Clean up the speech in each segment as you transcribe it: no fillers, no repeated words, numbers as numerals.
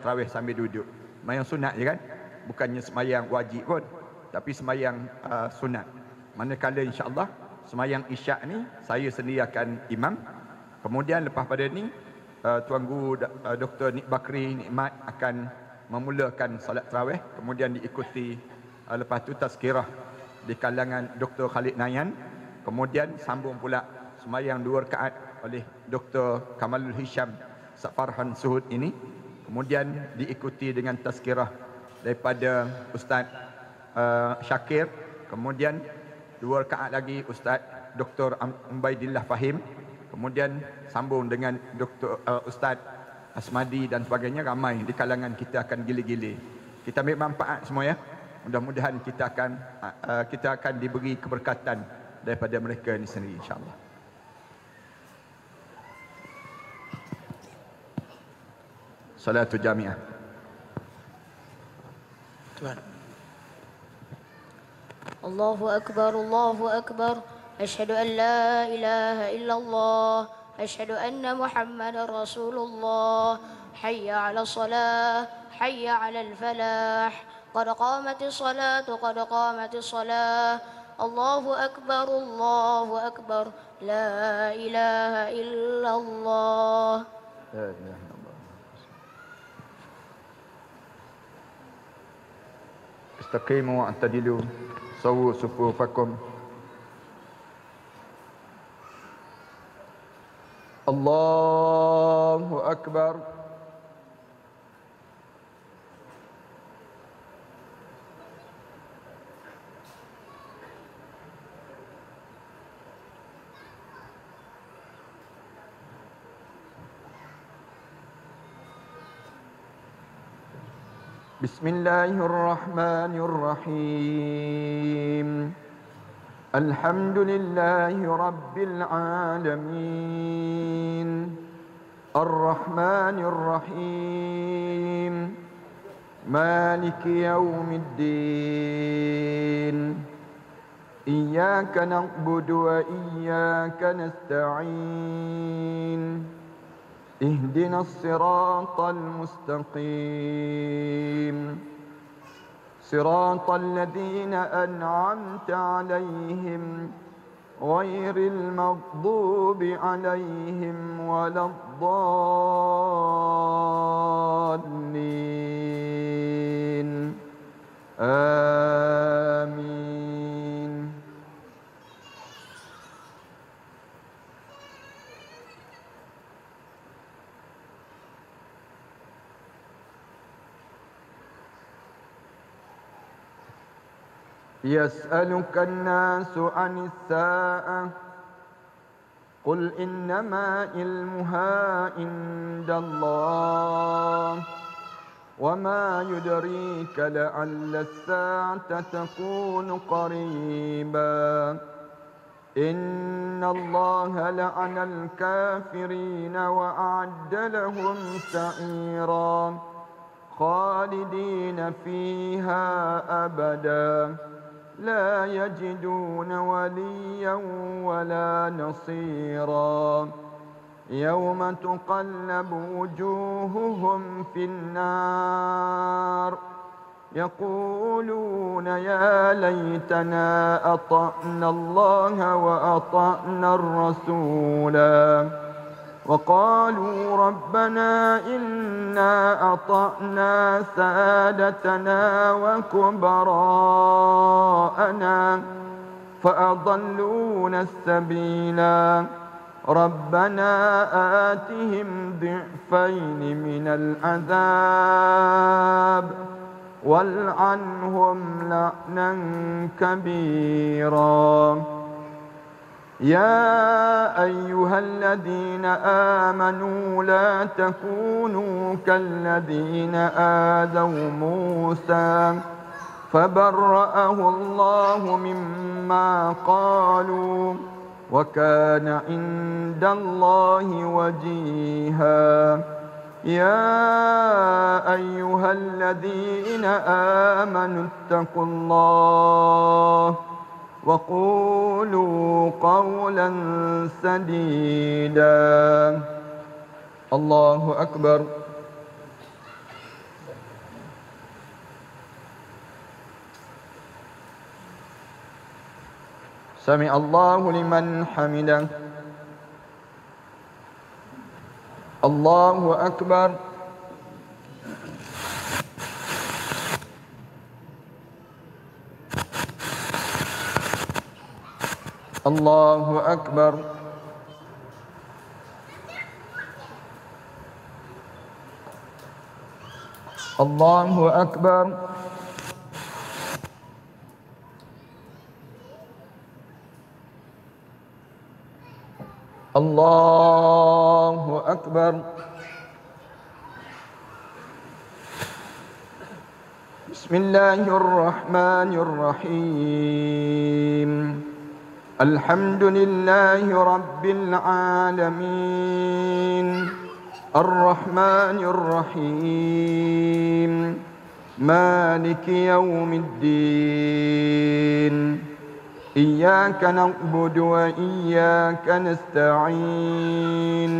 tarawih sambil duduk. Semayang sunat je kan? Bukannya semayang wajib pun, tapi semayang sunat. Manakala insya-Allah semayang isyak ni saya sendiri akan imam. Kemudian lepas pada ni Tuan Guru Dr. Nik Bakri Nikmat akan memulakan solat tarawih, kemudian diikuti lepas tu tazkirah di kalangan Dr. Khalid Nayan, kemudian sambung pula semayang 2 rakaat oleh Dr. Kamalul Hisham Farhan Suhud ini, kemudian diikuti dengan tazkirah daripada Ustaz Syakir, kemudian 2 rakaat lagi Ustaz Dr. Ubaidillah Fahim, kemudian sambung dengan Dr. Ustaz Asmadi dan sebagainya. Ramai di kalangan kita akan gila-gila. Kita ambil manfaat semua ya. Mudah-mudahan kita akan diberi keberkatan daripada mereka ini sendiri insya-Allah. Salatul Jamiah. Tuan. Allahu Akbar, Allahu Akbar. Asyhadu an la ilaha illallah. Asyhadu anna Muhammadar Rasulullah. Hayya 'alas salah, hayya 'alal falah. Qad qamatis salatu, qad qamatis salah. Allahu Akbar, Allahu Akbar. La ilaha illallah. La ilaha illallah. Istaqimu wa'tadilu. Sawu sufufakum. Allahu Akbar. Bismillahirrahmanirrahim. Alhamdulillahi Rabbil Alamin. Ar-Rahmanir Rahim. Maliki Yawmiddin. Iyyaka na'budu wa iyyaka nasta'in. Ihdinas siratal mustaqim. صراط الذين أنعمت عليهم غير المغضوب عليهم ولا الضالين آمين. يسألك الناس عن الساعة قل إنما علمها عند الله وما يدريك لعل الساعة تكون قريبا إن الله لعن الكافرين وأعد لهم سعيرا خالدين فيها أبدا لا يجدون وليا ولا نصيرا يوم تقلب وجوههم في النار يقولون يا ليتنا أطعنا الله وأطعنا الرسولا وقالوا ربنا إنا أطعنا سادتنا وكبراءنا فأضلونا السبيلا ربنا آتهم ضعفين من العذاب والعنهم لعنا كبيرا يا أيها الذين آمنوا لا تكونوا كالذين آذوا موسى فبرأه الله مما قالوا وكان عند الله وجيها يا أيها الذين آمنوا اتقوا الله وقولوا قولا سديدا الله أكبر Sami Allahu liman hamidah. Allahu akbar. Allahu akbar. Allahu akbar. Allahu akbar. Bismillahirrahmanirrahim. Alhamdulillahi rabbil alamin. Ar-Rahmanir Rahim. Maliki yaumiddin. Iyyaka na'budu wa iyyaka nasta'in.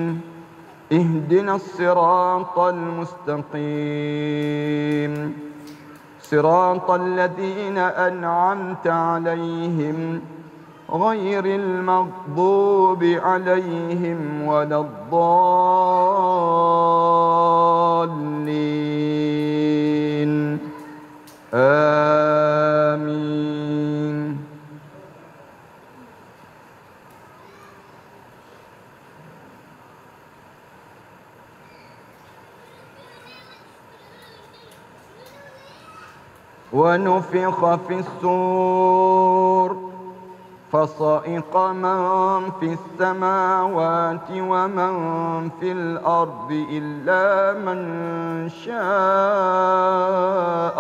Ihdinas siratal mustaqim. Siratal ladzina an'amta 'alaihim ghairil maghdubi 'alaihim waladdallin. Amin. ونفخ في الصور فصعق من في السماوات ومن في الأرض إلا من شاء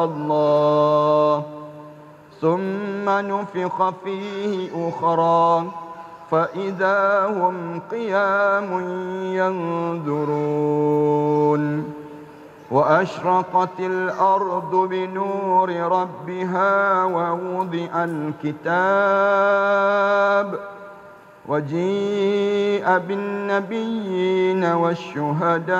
الله ثم نفخ فيه أخرى فإذا هم قيام ينظرون وأشرقت الأرض بنور ربها ووضع الكتاب وجيء بالنبيين والشهداء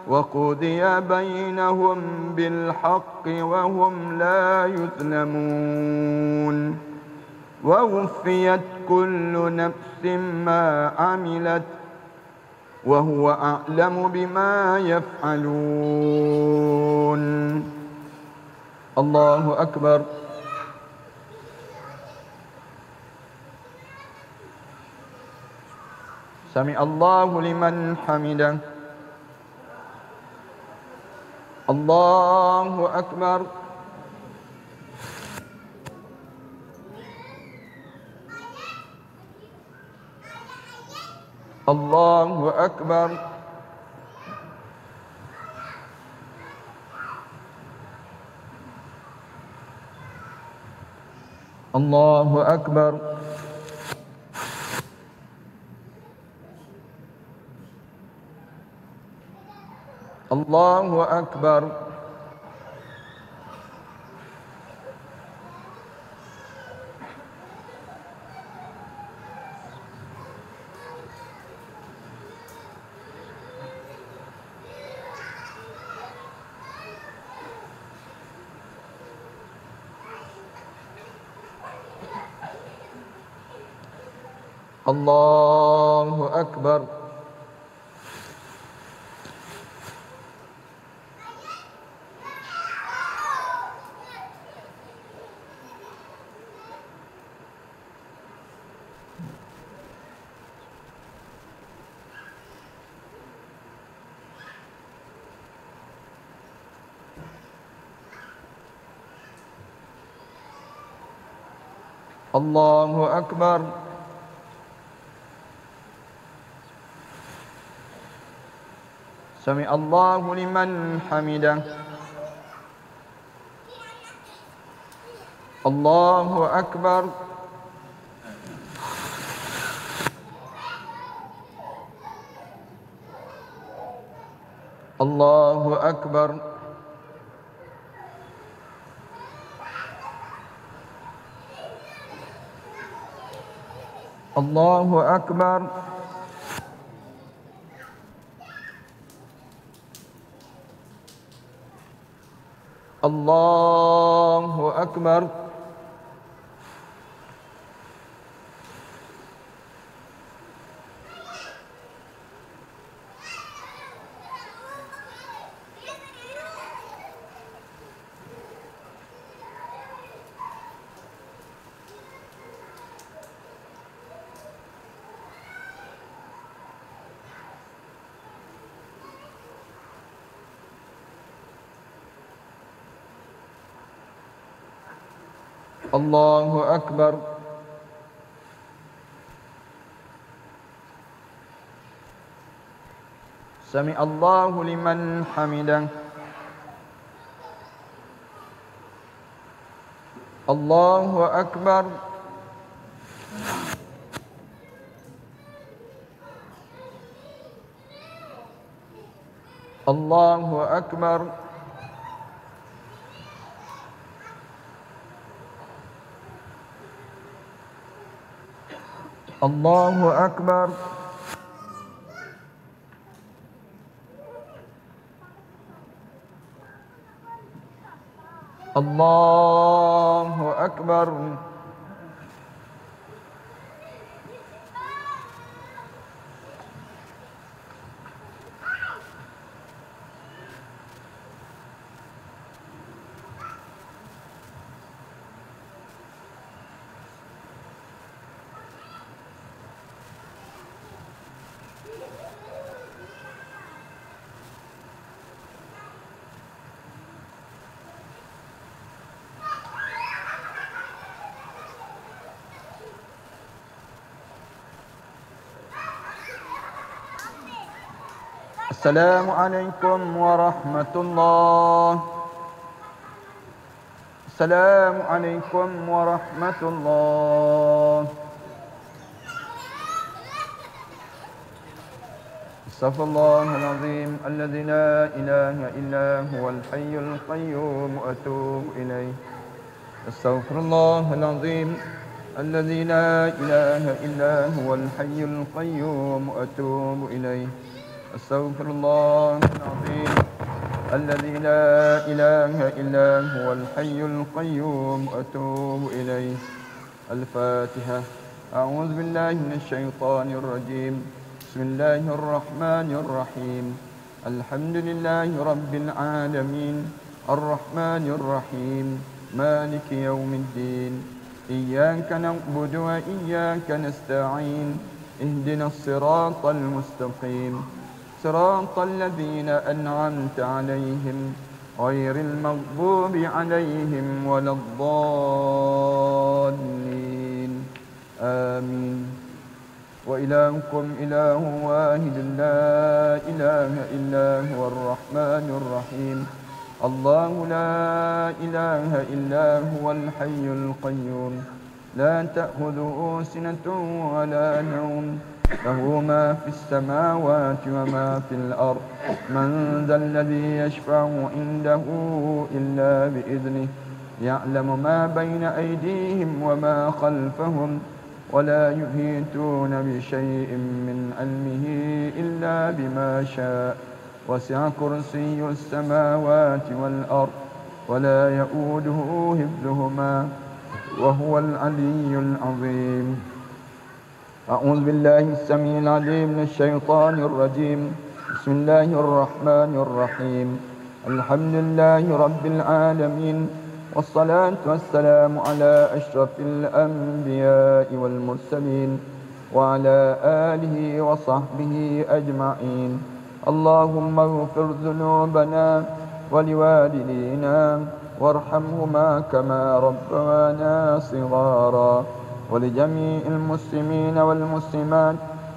وقضي بينهم بالحق وهم لا يظلمون ووفيت كل نفس ما عملت وهو أعلم بما يفعلون. الله أكبر. سمع الله لمن حمده. الله أكبر. الله أكبر. الله أكبر. الله أكبر. الله أكبر. الله أكبر. سمع الله لمن حمده. الله أكبر. الله أكبر. الله أكبر. الله أكبر. الله أكبر. سمع الله لمن حمده. الله أكبر. الله أكبر. الله أكبر. الله أكبر. السلام عليكم ورحمة الله. السلام عليكم ورحمة الله. استغفر الله العظيم الذي لا إله إلا هو الحي القيوم وأتوب إليه. استغفر الله العظيم الذي لا إله إلا هو الحي القيوم وأتوب إليه. استغفر الله العظيم الذي لا إله إلا هو الحي القيوم وأتوب إليه. الفاتحة. أعوذ بالله من الشيطان الرجيم. بسم الله الرحمن الرحيم. الحمد لله رب العالمين الرحمن الرحيم مالك يوم الدين. إياك نعبد وإياك نستعين. اهدنا الصراط المستقيم صراط الذين أنعمت عليهم غير المغضوب عليهم ولا الضالين. آمين. وإلهكم إله واحد لا إله إلا هو الرحمن الرحيم. الله لا إله إلا هو الحي القيوم لا تأخذه سنة ولا نوم له ما في السماوات وما في الأرض. من ذا الذي يشفع عنده إلا بإذنه. يعلم ما بين أيديهم وما خلفهم ولا يحيطون بشيء من علمه إلا بما شاء. وسع كرسي السماوات والأرض ولا يؤوده حفظهما وهو العلي العظيم. أعوذ بالله السميع العليم من الشيطان الرجيم. بسم الله الرحمن الرحيم. الحمد لله رب العالمين والصلاة والسلام على أشرف الأنبياء والمرسلين وعلى آله وصحبه أجمعين. اللهم اغفر ذنوبنا ولوالدينا وارحمهما كما ربوانا صغارا ولجميع المسلمين والمسلمات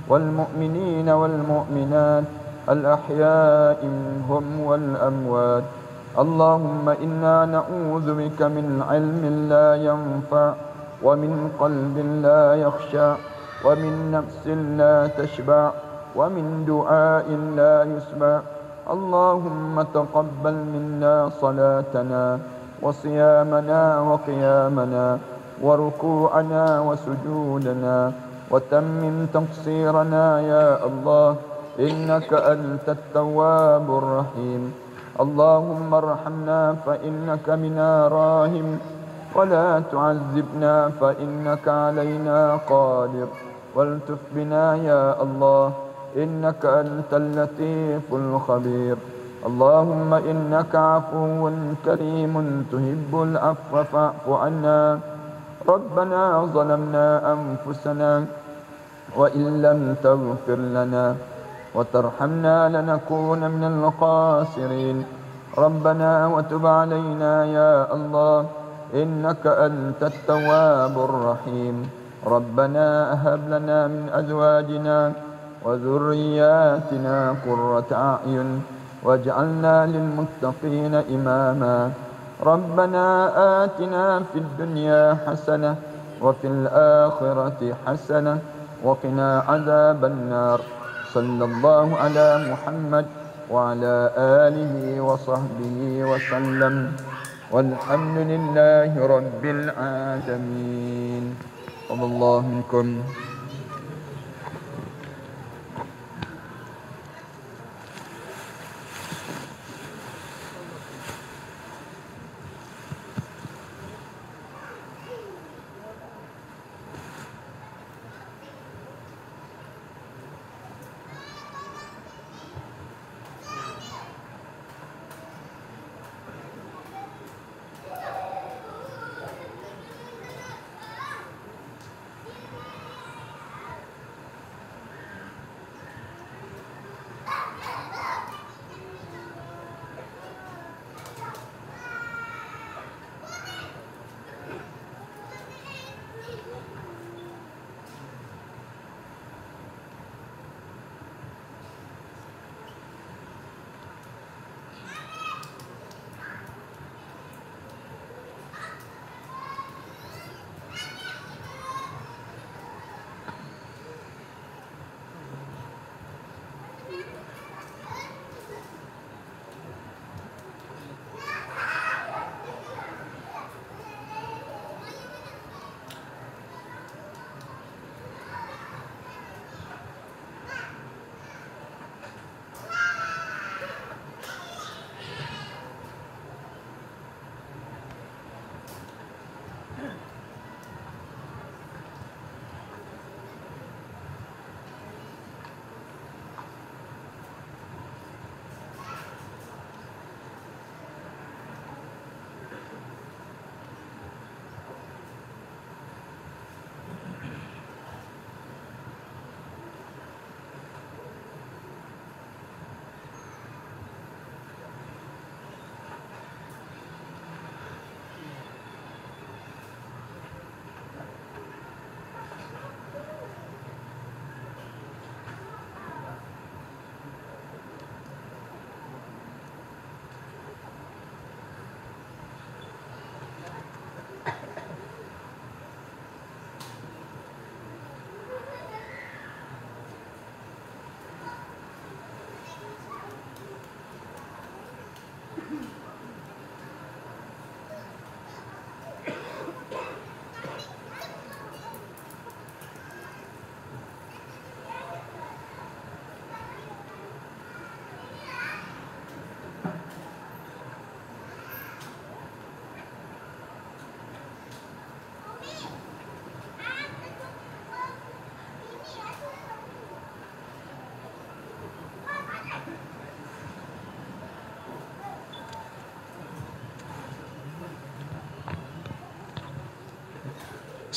والمؤمنين والمؤمنات الأحياء منهم والأموات. اللهم إنا نعوذ بك من علم لا ينفع ومن قلب لا يخشع ومن نفس لا تشبع ومن دعاء لا يسمع. اللهم تقبل منا صلاتنا وصيامنا وقيامنا وركوعنا وسجودنا وتمم تقصيرنا يا الله إنك أنت التواب الرحيم. اللهم ارحمنا فإنك منا راحم ولا تعذبنا فإنك علينا قادر. والتف بنا يا الله إنك أنت اللطيف الخبير. اللهم إنك عفو كريم تحب العفو فاعف عنا. ربنا ظلمنا أنفسنا وإن لم تغفر لنا وترحمنا لنكون من الخاسرين. ربنا وتب علينا يا الله إنك أنت التواب الرحيم. ربنا هب لنا من أزواجنا وذرياتنا قرة أعين واجعلنا للمتقين إماما. ربنا آتنا في الدنيا حسنة وفي الآخرة حسنة وقنا عذاب النار. صلى الله على محمد وعلى آله وصحبه وسلم والحمد لله رب العالمين. الله منكم.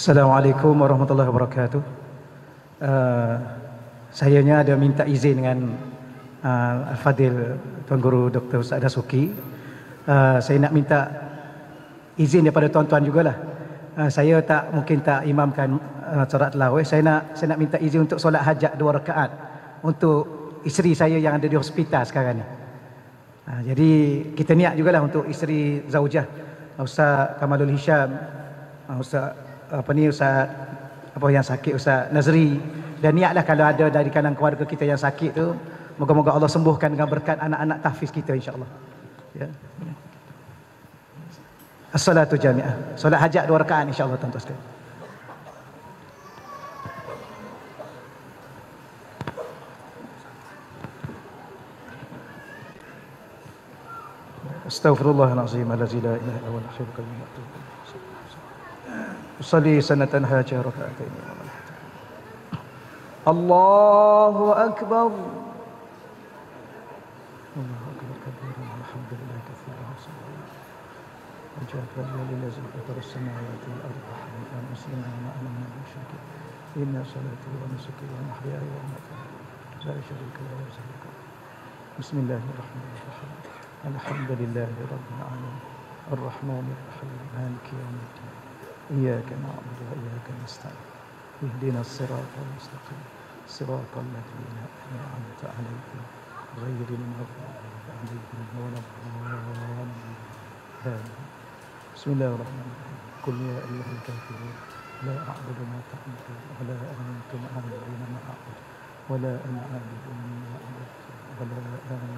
Assalamualaikum warahmatullahi wabarakatuh. Sayanya ada minta izin dengan Al-Fadil Tuan Guru Dr. Ustaz Dasuki. Saya nak minta izin daripada tuan-tuan jugalah. Saya mungkin tak imamkan solat tarawih. Saya nak minta izin untuk solat hajat 2 rakaat untuk isteri saya yang ada di hospital sekarang ni. Jadi kita niat jugalah untuk isteri Zaujah Ustaz Kamalul Hisham, Ustaz Ustaz yang sakit, Ustaz Nazri, dan niatlah kalau ada dari kalangan keluarga kita yang sakit tu, moga-moga Allah sembuhkan dengan berkat anak-anak tahfiz kita insya-Allah. Ya. As-salatu jami'ah. Solat hajat 2 rakaat insya-Allah tuan-tuan sekalian. Astaghfirullahalazim allazi la ilaha illa huwal hayyul qayyum. Usalli sanatan hajah raka'atain. Allahu akbar. Allahu akbar kabiran walhamdulillahi katsiran wa jalla lillazi fatara as-samawati wal ardi hanifan musliman wa ana minal musyrikin. Inna salati wa nusuki wa mahyaya wa mamati la syarika lahu wa sallallahu. Bismillahirrahmanirrahim. Alhamdulillahi rabbil alamin. الرحمن الرحيم مالك يوم الدين إياك نعبد وإياك نستعين اهدنا الصراط المستقيم صراط الذين أنعمت عليهم غير المغضوب عليهم ولا الضالين آمين. بسم الله الرحمن الرحيم قل يا أيها الكافرون لا أعبد ما تعبدون ولا أنتم عابدون ما أعبد ولا أنا عابد ما عبدتم ولا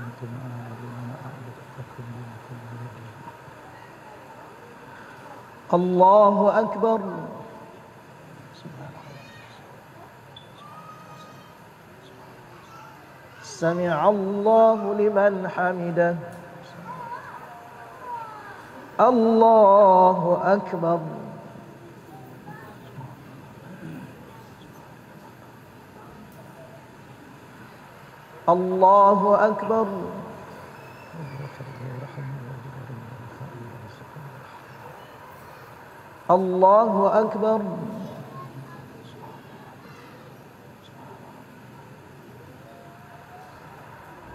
أنتم عابدون ما أعبد لكم دينكم ولي دين. الله أكبر. سمع الله لمن حمده. الله أكبر. الله أكبر. الله أكبر.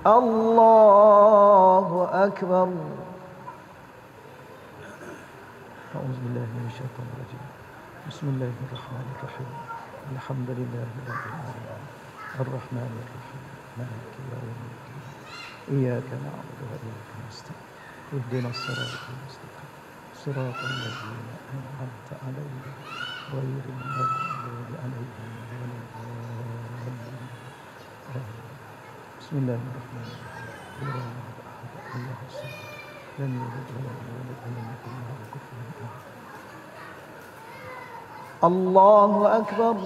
الله أكبر. أعوذ بالله من الشيطان الرجيم. بسم الله الرحمن الرحيم. الحمد لله رب العالمين الرحمن الرحيم مالك يوم الدين إياك نعبد وإياك نستعين اهدنا الصراط المستقيم صراط الذين أنعمت عليهم غير المغضوب عليهم ولا الضالين. بسم الله الرحمن الرحيم. قل هو الله أحد الله الصمد لم يلد ولم يولد ولم يكن له كفوا أحد. الله أكبر.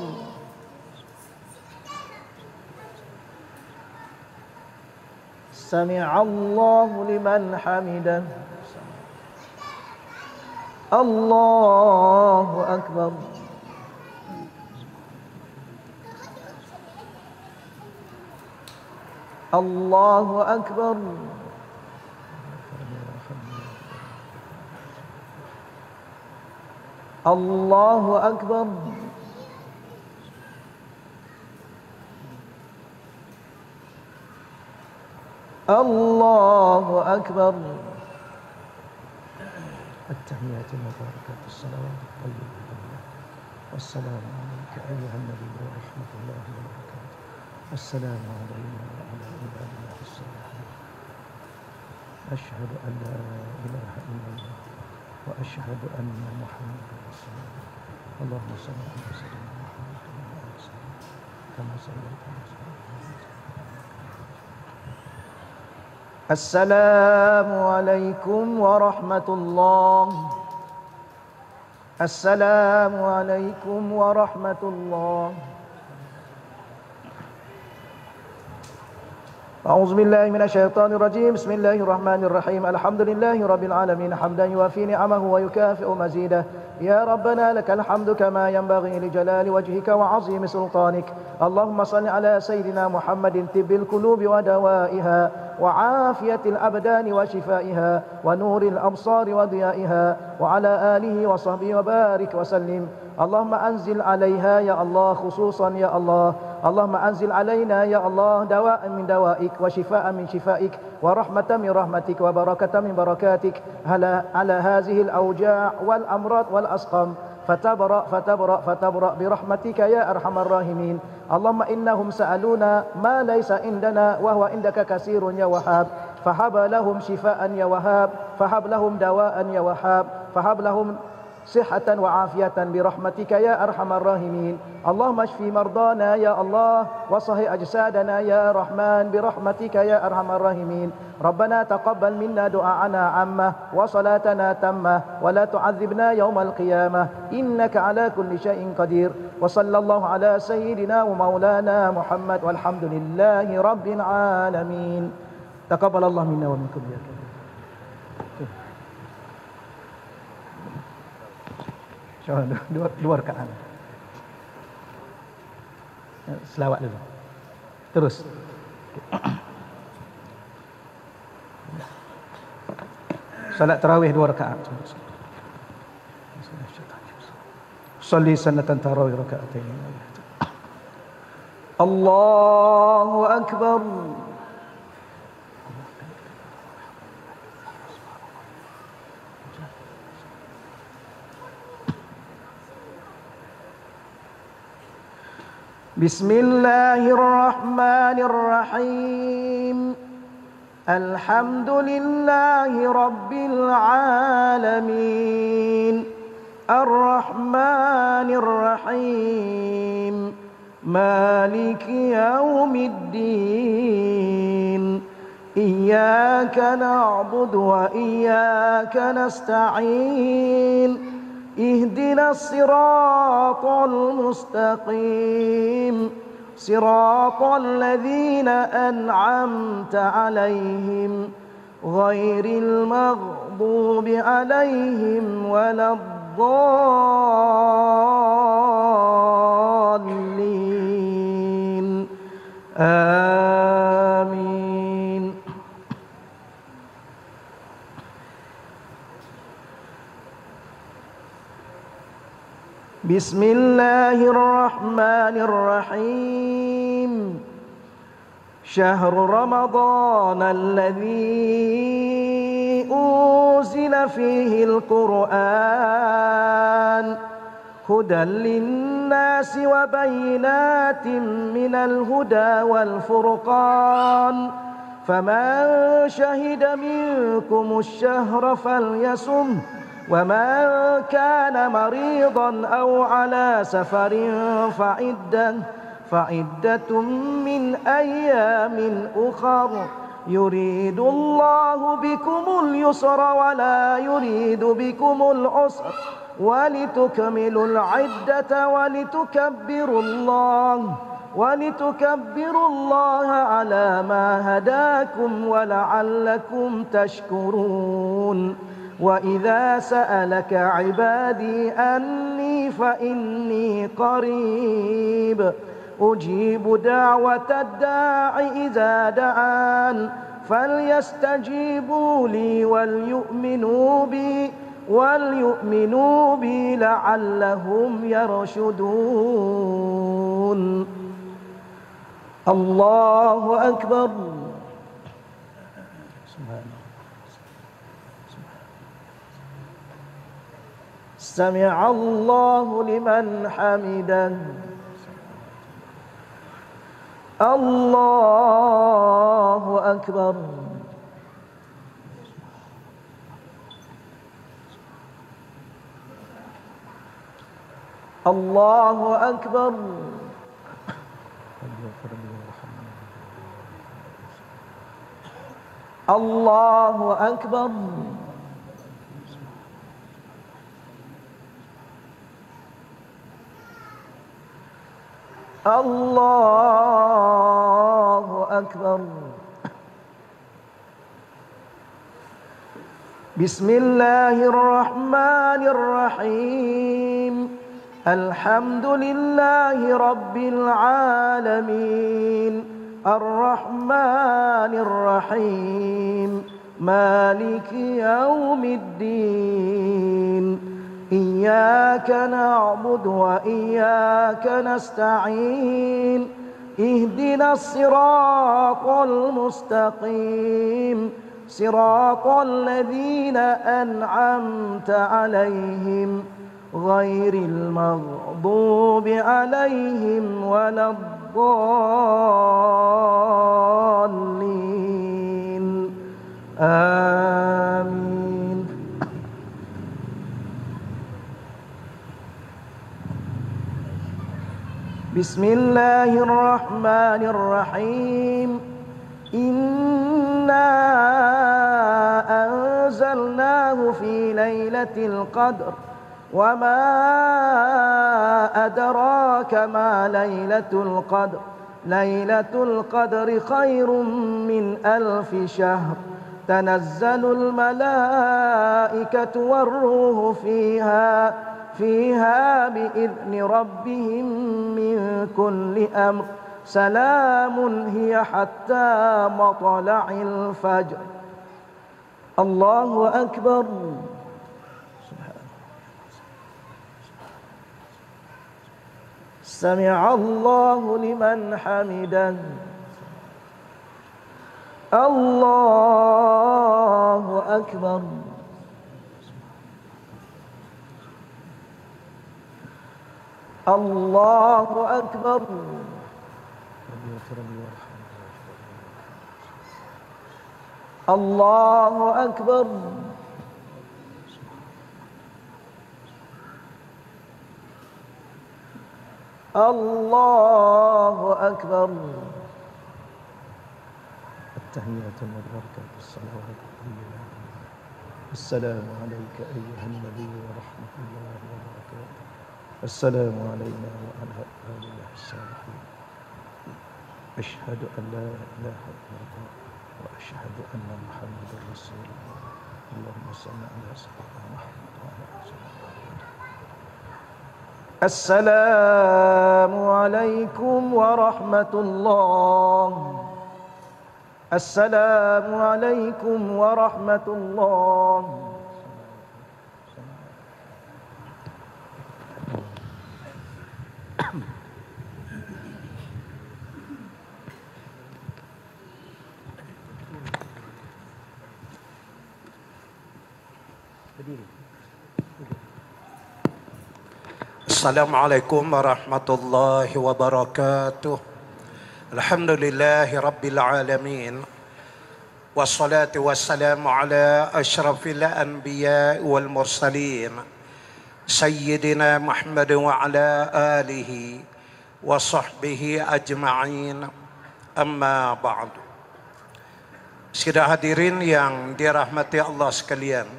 سمع الله لمن حمده. الله أكبر. الله أكبر. الله أكبر. الله أكبر. التحيات المباركات الصلوات الطيبات والسلام عليك أيها النبي ورحمة الله وبركاته. السلام علينا وعلى عباد الله الصالحين. أشهد أن لا إله إلا الله وأشهد أن محمدا رسول الله. اللهم صل على سيدنا محمد وعلى آله وصحبه كما صليت على سيدنا محمد. السلام عليكم ورحمة الله. السلام عليكم ورحمة الله. أعوذ بالله من الشيطان الرجيم. بسم الله الرحمن الرحيم. الحمد لله رب العالمين حمدا يوافي نعمه ويكافئ مزيده. يا ربنا لك الحمد كما ينبغي لجلال وجهك وعظيم سلطانك. اللهم صل على سيدنا محمد طب القلوب ودوائها وعافية الأبدان وشفائها ونور الأبصار وضيائها وعلى آله وصحبه وبارك وسلم. اللهم أنزل عليها يا الله خصوصا يا الله. اللهم أنزل علينا يا الله دواء من دوائك وشفاء من شفائك ورحمة من رحمتك وبركة من بركاتك على هذه الأوجاع والأمراض والأسقام فتبرأ فتبرأ فتبرأ برحمتك يا أرحم الراحمين. اللهم إنهم سألونا ما ليس عندنا وهو عندك كثير يا وهاب فهب لهم شفاء يا وهاب فهب لهم دواء يا وهاب فهب لهم صحة وعافية برحمتك يا أرحم الراحمين. اللهم اشف مرضانا يا الله وصح أجسادنا يا رحمن برحمتك يا أرحم الراحمين. ربنا تقبل منا دعاءنا عامة وصلاتنا تامة ولا تعذبنا يوم القيامة إنك على كل شيء قدير. وصلى الله على سيدنا ومولانا محمد والحمد لله رب العالمين. تقبل الله منا ومنكم يا كريم. Dua rakaat. Selawat dulu. Terus. Salat tarawih 2 rakaat. Salli sanatan tarawih rakaatain. Allahu akbar. بسم الله الرحمن الرحيم الحمد لله رب العالمين الرحمن الرحيم مالك يوم الدين إياك نعبد وإياك نستعين اهدنا الصراط المستقيم صراط الذين أنعمت عليهم غير المغضوب عليهم ولا الضالين آمين. بسم الله الرحمن الرحيم شهر رمضان الذي أنزل فيه القرآن هدى للناس وبينات من الهدى والفرقان فمن شهد منكم الشهر فليصمه ومن كان مريضا أو على سفر فعدة من أيام أخر يريد الله بكم اليسر ولا يريد بكم العسر ولتكملوا العدة ولتكبروا الله على ما هداكم ولعلكم تشكرون وإذا سألك عبادي أني فإني قريب أجيب دعوة الداع إذا دعان فليستجيبوا لي وليؤمنوا بي لعلهم يرشدون. الله أكبر. سمع الله لمن حمده. الله أكبر. الله أكبر. الله أكبر. الله أكبر. بسم الله الرحمن الرحيم الحمد لله رب العالمين الرحمن الرحيم مالك يوم الدين إياك نعبد وإياك نستعين اهدنا الصراط المستقيم صراط الذين أنعمت عليهم غير المغضوب عليهم ولا الضالين آمين. بسم الله الرحمن الرحيم إنا أنزلناه في ليلة القدر وما أدراك ما ليلة القدر ليلة القدر خير من 1000 شهر تنزل الملائكة والروح فيها بإذن ربهم من كل أمر سلام هي حتى مطلع الفجر. الله أكبر. سمع الله لمن حمده. الله أكبر. الله أكبر الله أكبر الله أكبر. التحيات والبركات الصلوات الطيبات. السلام عليك أيها النبي ورحمة الله وبركاته. السلام علينا وعلى آله الصالحين. أشهد أن لا إله إلا الله وأشهد أن محمدا رسول الله. اللهم صل على سيدنا محمد وعلى آله وصحبه. السلام عليكم ورحمة الله. السلام عليكم ورحمة الله. Assalamualaikum warahmatullahi wabarakatuh. Alhamdulillahi rabbil alamin. Wassalatu wassalamu ala asyrafil anbiya wal mursalin. Sayyidina Muhammad wa ala alihi wa sahbihi ajma'in. Amma ba'du. Sidang hadirin yang dirahmati Allah sekalian,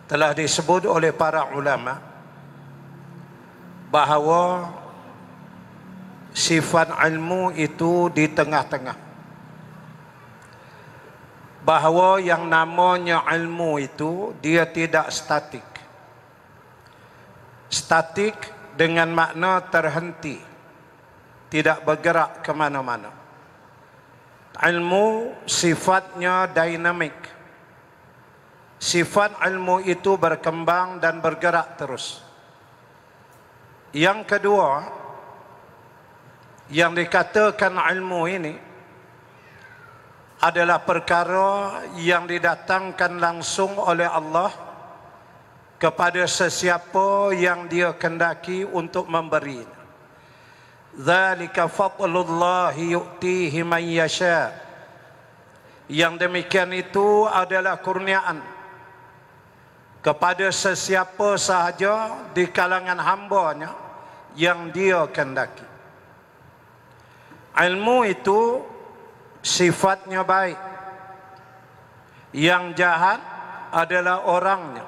telah disebut oleh para ulama bahawa sifat ilmu itu di tengah-tengah. Bahawa yang namanya ilmu itu dia tidak statik. Statik dengan makna terhenti, tidak bergerak ke mana-mana. Ilmu sifatnya dinamik. Sifat ilmu itu berkembang dan bergerak terus. Yang kedua, yang dikatakan ilmu ini adalah perkara yang didatangkan langsung oleh Allah kepada sesiapa yang dia kendaki untuk memberi. Dzalika fadlullahi yu'tihi man yasha. Yang demikian itu adalah kurniaan kepada sesiapa sahaja di kalangan hamba-Nya yang dia kehendaki. Ilmu itu sifatnya baik. Yang jahat adalah orangnya.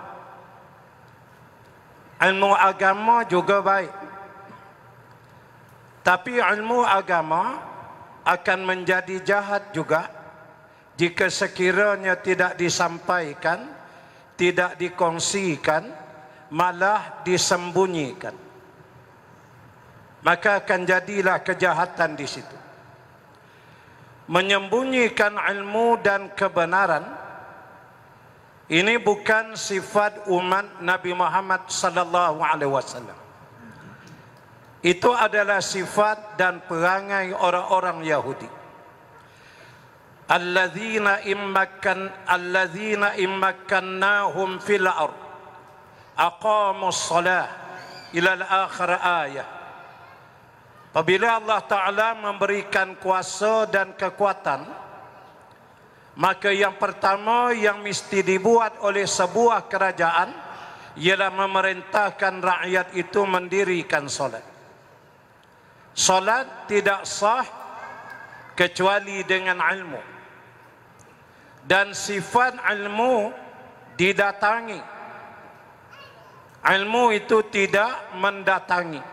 Ilmu agama juga baik. Tapi ilmu agama akan menjadi jahat juga jika sekiranya tidak disampaikan, tidak dikongsikan, malah disembunyikan. Maka akan jadilah kejahatan di situ. Menyembunyikan ilmu dan kebenaran ini bukan sifat umat Nabi Muhammad sallallahu alaihi wasallam. Itu adalah sifat dan perangai orang-orang Yahudi. Alladzina immakkannahum fil ard aqamus shalah ila al-akhir ayah. Apabila Allah Ta'ala memberikan kuasa dan kekuatan, maka yang pertama yang mesti dibuat oleh sebuah kerajaan ialah memerintahkan rakyat itu mendirikan solat. Solat tidak sah kecuali dengan ilmu. Dan sifat ilmu didatangi. Ilmu itu tidak mendatangi.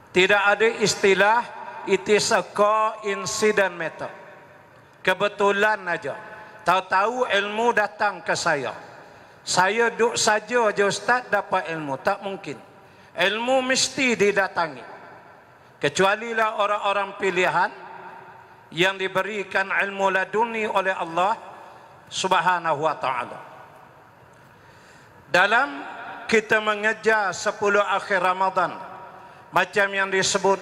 Tidak ada istilah it is a coincidence matter. Kebetulan aja. Tahu-tahu ilmu datang ke saya. Saya duduk saja je Ustaz dapat ilmu. Tak mungkin. Ilmu mesti didatangi. Kecualilah orang-orang pilihan yang diberikan ilmu laduni oleh Allah Subhanahu wa ta'ala. Dalam kita mengejar 10 akhir Ramadan, macam yang disebut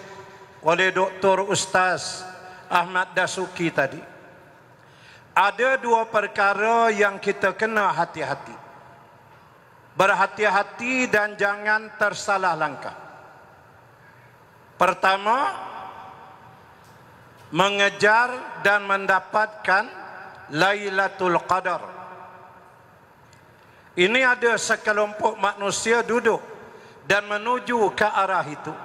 oleh Dr. Ustaz Ahmad Dasuki tadi, ada dua perkara yang kita kena hati-hati. berhati-hati dan jangan tersalah langkah. Pertama, mengejar dan mendapatkan Lailatul Qadar. Ini ada sekelompok manusia duduk dan menuju ke arah itu.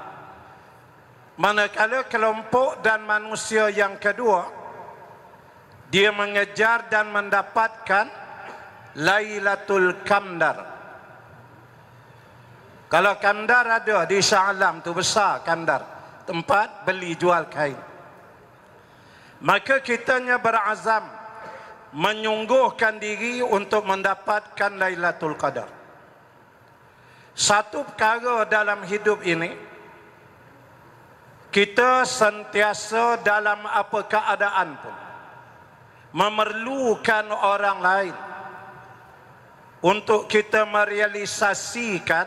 Manakala kelompok dan manusia yang kedua, dia mengejar dan mendapatkan Lailatul Qadar. Kalau Qadar ada di Shah Alam tu, besar Qadar, tempat beli jual kain. Maka kitanya berazam menyungguhkan diri untuk mendapatkan Lailatul Qadar. Satu perkara dalam hidup ini, kita sentiasa dalam apa keadaan pun memerlukan orang lain untuk kita merealisasikan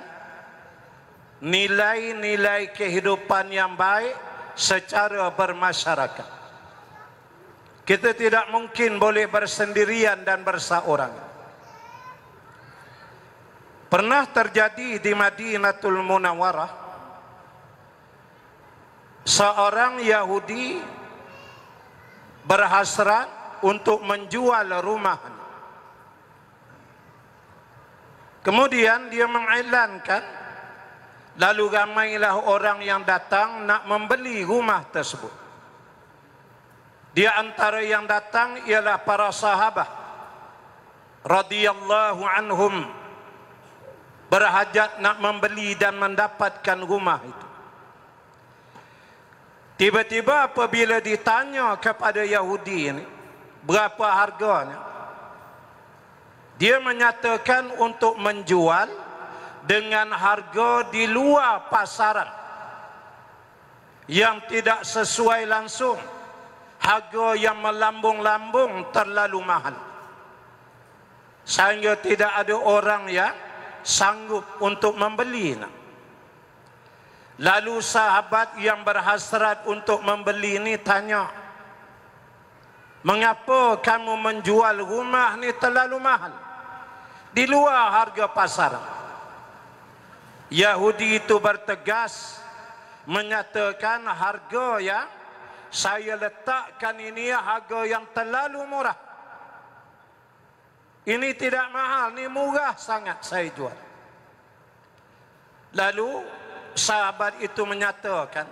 nilai-nilai kehidupan yang baik secara bermasyarakat. Kita tidak mungkin boleh bersendirian dan berseorang. Pernah terjadi di Madinatul Munawwarah, seorang Yahudi berhasrat untuk menjual rumahnya. Kemudian dia mengiklankan, lalu ramailah orang yang datang nak membeli rumah tersebut. Di antara yang datang ialah para sahabat radhiyallahu anhum, berhajat nak membeli dan mendapatkan rumah itu. Tiba-tiba apabila ditanya kepada Yahudi ini berapa harganya, dia menyatakan untuk menjual dengan harga di luar pasaran yang tidak sesuai langsung, harga yang melambung-lambung terlalu mahal, sehingga tidak ada orang yang sanggup untuk membelinya. Lalu sahabat yang berhasrat untuk membeli ini tanya, mengapa kamu menjual rumah ni terlalu mahal, di luar harga pasaran? Yahudi itu bertegas menyatakan, harga yang saya letakkan ini harga yang terlalu murah. Ini tidak mahal, ini murah sangat saya jual. Lalu sahabat itu menyatakan,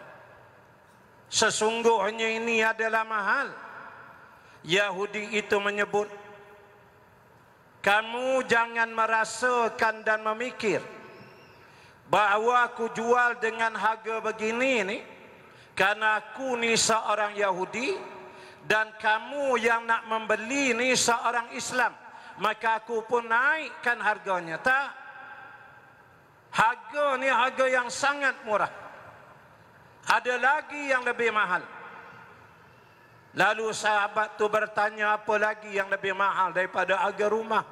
sesungguhnya ini adalah mahal. Yahudi itu menyebut, kamu jangan merasakan dan memikir bahawa aku jual dengan harga begini ni karena aku ni seorang Yahudi dan kamu yang nak membeli ni seorang Islam, maka aku pun naikkan harganya. Tak. Harga ni harga yang sangat murah. Ada lagi yang lebih mahal. Lalu sahabat tu bertanya, apa lagi yang lebih mahal daripada harga rumah?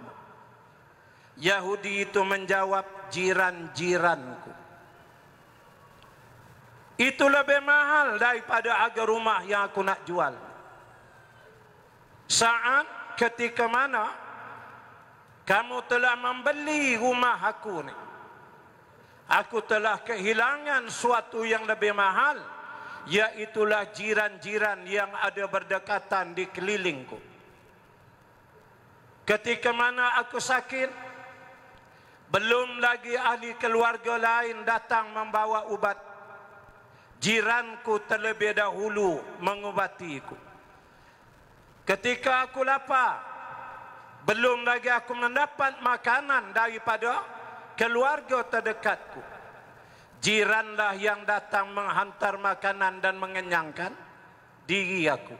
Yahudi itu menjawab, jiran-jiranku. Itu lebih mahal daripada harga rumah yang aku nak jual. Saat ketika mana kamu telah membeli rumah aku ni, aku telah kehilangan suatu yang lebih mahal, iaitulah jiran-jiran yang ada berdekatan di kelilingku. Ketika mana aku sakit, belum lagi ahli keluarga lain datang membawa ubat, jiranku terlebih dahulu mengubatiku. Ketika aku lapar, belum lagi aku mendapat makanan daripada keluarga terdekatku, jiranlah yang datang menghantar makanan dan mengenyangkan diri aku.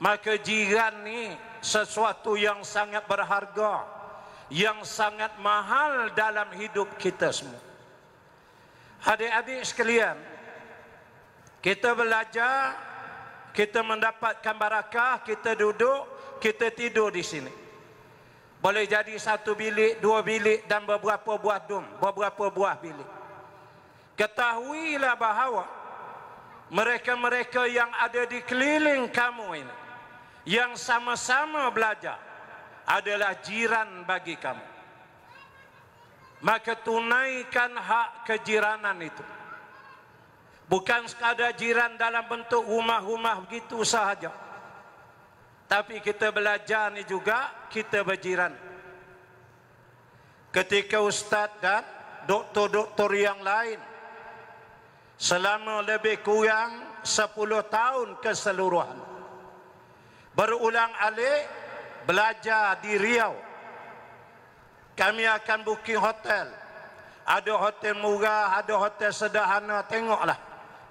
Maka jiran ni sesuatu yang sangat berharga, yang sangat mahal dalam hidup kita semua. Adik-adik sekalian, kita belajar, kita mendapatkan barakah, kita duduk, kita tidur di sini. Boleh jadi satu bilik, dua bilik dan beberapa buah dum, beberapa buah bilik. Ketahuilah bahawa mereka-mereka yang ada di keliling kamu ini, yang sama-sama belajar, adalah jiran bagi kamu. maka tunaikan hak kejiranan itu. Bukan sekadar jiran dalam bentuk rumah-rumah begitu sahaja, tapi kita belajar ni juga kita berjiran. Ketika ustaz dan doktor-doktor yang lain selama lebih kurang 10 tahun keseluruhan berulang alik belajar di Riau, kami akan booking hotel. Ada hotel murah, ada hotel sederhana, tengoklah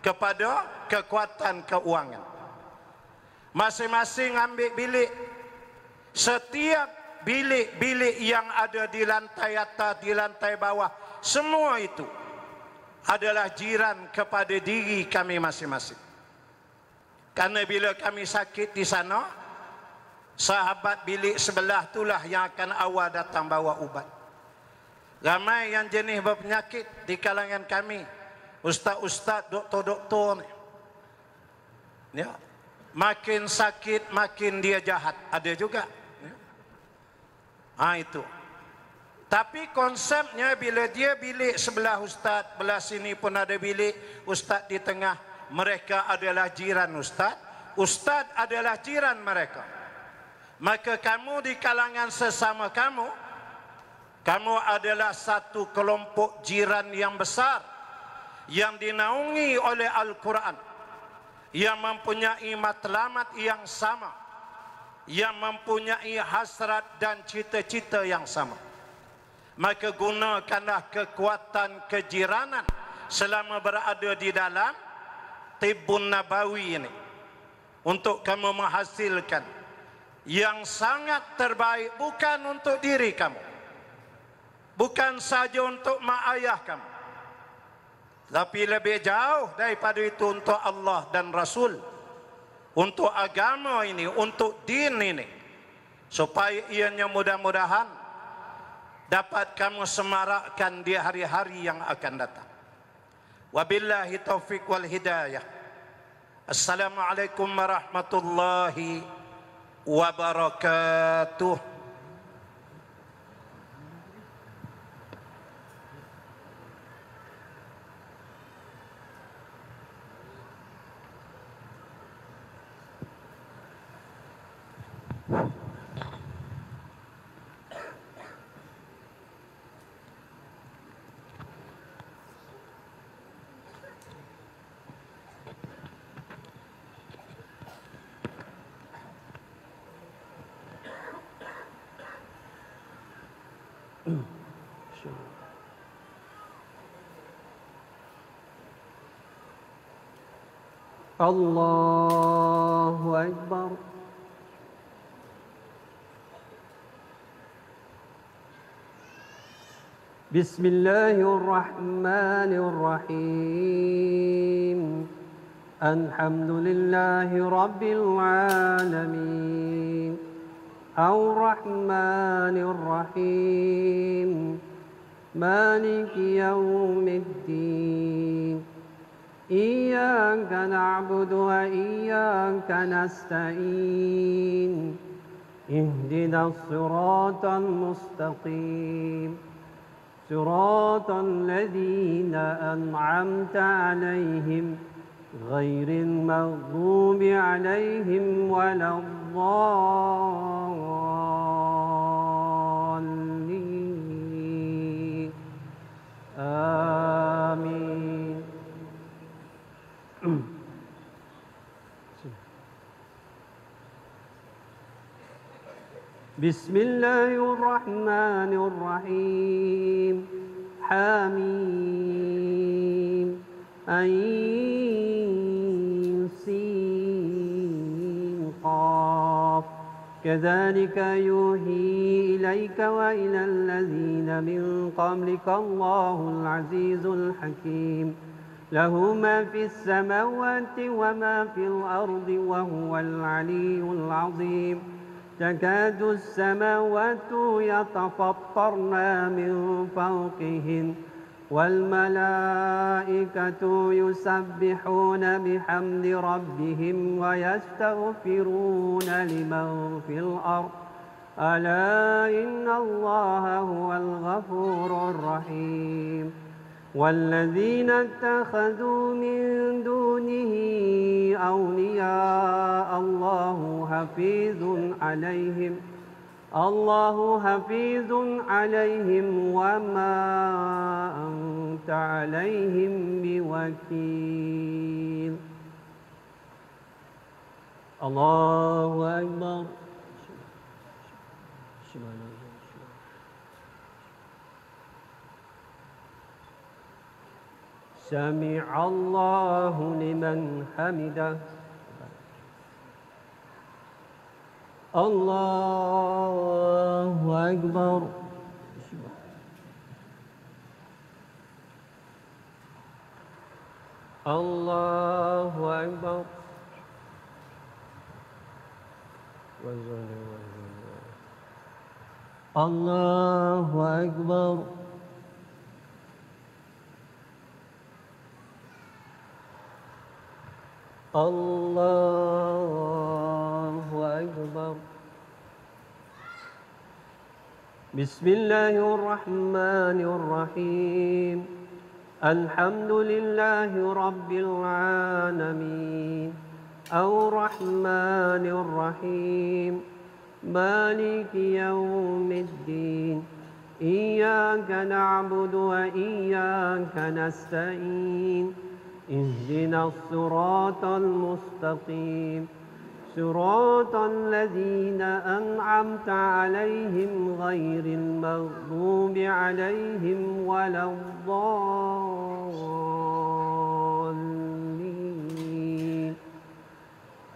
kepada kekuatan keuangan. Masing-masing ambil bilik. Setiap bilik-bilik yang ada di lantai atas, di lantai bawah, semua itu adalah jiran kepada diri kami masing-masing. Karena bila kami sakit di sana, sahabat bilik sebelah itulah yang akan awal datang bawa ubat. Ramai yang jenis berpenyakit di kalangan kami, ustaz-ustaz, doktor-doktor ni, ya, makin sakit makin dia jahat, ada juga, ya. Itu. Tapi konsepnya bila dia bilik sebelah ustaz, belah sini pun ada bilik, ustaz di tengah, mereka adalah jiran ustaz, ustaz adalah jiran mereka. Maka kamu di kalangan sesama kamu adalah satu kelompok jiran yang besar yang dinaungi oleh Al-Quran, yang mempunyai matlamat yang sama, yang mempunyai hasrat dan cita-cita yang sama. Maka gunakanlah kekuatan kejiranan selama berada di dalam Tibbun Nabawi ini untuk kamu menghasilkan yang sangat terbaik, bukan untuk diri kamu, bukan saja untuk mak ayah kamu, tapi lebih jauh daripada itu untuk Allah dan Rasul, untuk agama ini, untuk din ini, supaya ianya mudah-mudahan dapat kamu semarakkan di hari-hari yang akan datang. Wabillahi taufiq wal hidayah. Assalamualaikum warahmatullahi wabarakatuh. Allahu Akbar. Bismillahirrahmanirrahim. Alhamdulillahi Rabbil Alamin. Ar-Rahmanir-Rahim. Maliki Yawmiddin. إياك نعبد وإياك نستعين اهدنا الصراط المستقيم صراط الذين أنعمت عليهم غير المغضوب عليهم ولا الضالين آمين. Bismillahirrahmanirrahim. Hamim. Ain Sin Qaf. Kadzalika yuhi ilaika wa ilal ladzina min qablika Allahul Azizul Hakim. Lahu ma fis samawati wa ma fil ardi wa huwal aliyyul azim. تكاد السماوات يتفطرن من فوقهن والملائكة يسبحون بحمد ربهم ويستغفرون لمن في الأرض ألا إن الله هو الغفور الرحيم والذين اتخذوا من دونه أولياء الله حفيظ عليهم وما أنت عليهم بوكيل الله أكبر سمع الله لمن حمده الله أكبر الله أكبر الله أكبر الله أكبر بسم الله الرحمن الرحيم الحمد لله رب العالمين الرحمن الرحيم مالك يوم الدين إياك نعبد وإياك نستعين اهدنا الصراط المستقيم صراط الذين أنعمت عليهم غير المغضوب عليهم ولا الضالين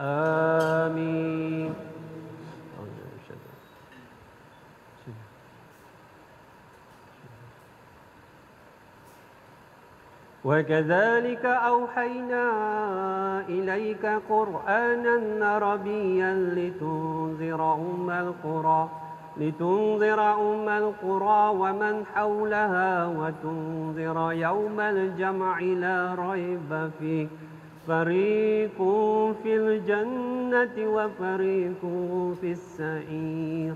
آمين وكذلك أوحينا إليك قرآنا عربيا لتنذر أم القرى ومن حولها وتنذر يوم الجمع لا ريب فيه فريق في الجنة وفريق في السعير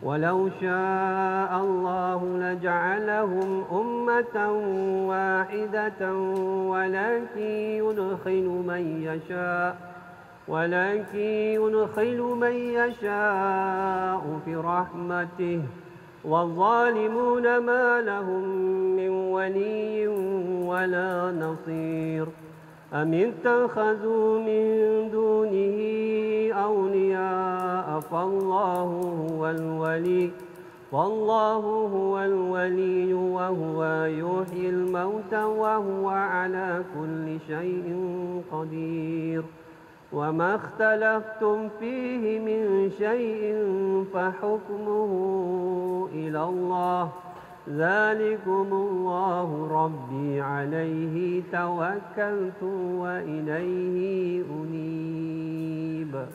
ولو شاء الله لجعلهم أمة واحدة ولكن يدخل من يشاء في رحمته والظالمون ما لهم من ولي ولا نصير أم اتخذوا من دونه أولياء فالله هو الولي وهو يحيي الموتى وهو على كل شيء قدير وما اختلفتم فيه من شيء فحكمه إلى الله ذلكم الله ربي عليه توكلت وإليه أنيب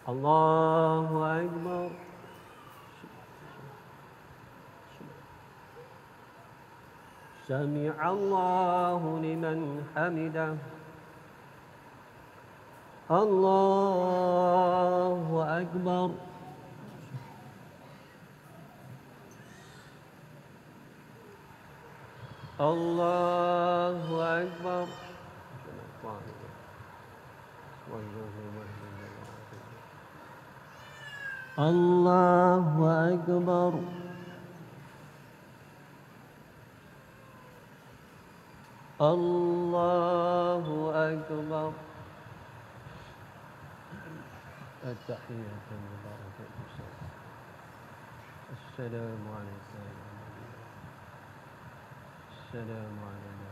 الله أكبر سمع الله لمن حمده الله أكبر الله أكبر الله أكبر الله أكبر التحية المباركة السلام عليكم السلام علينا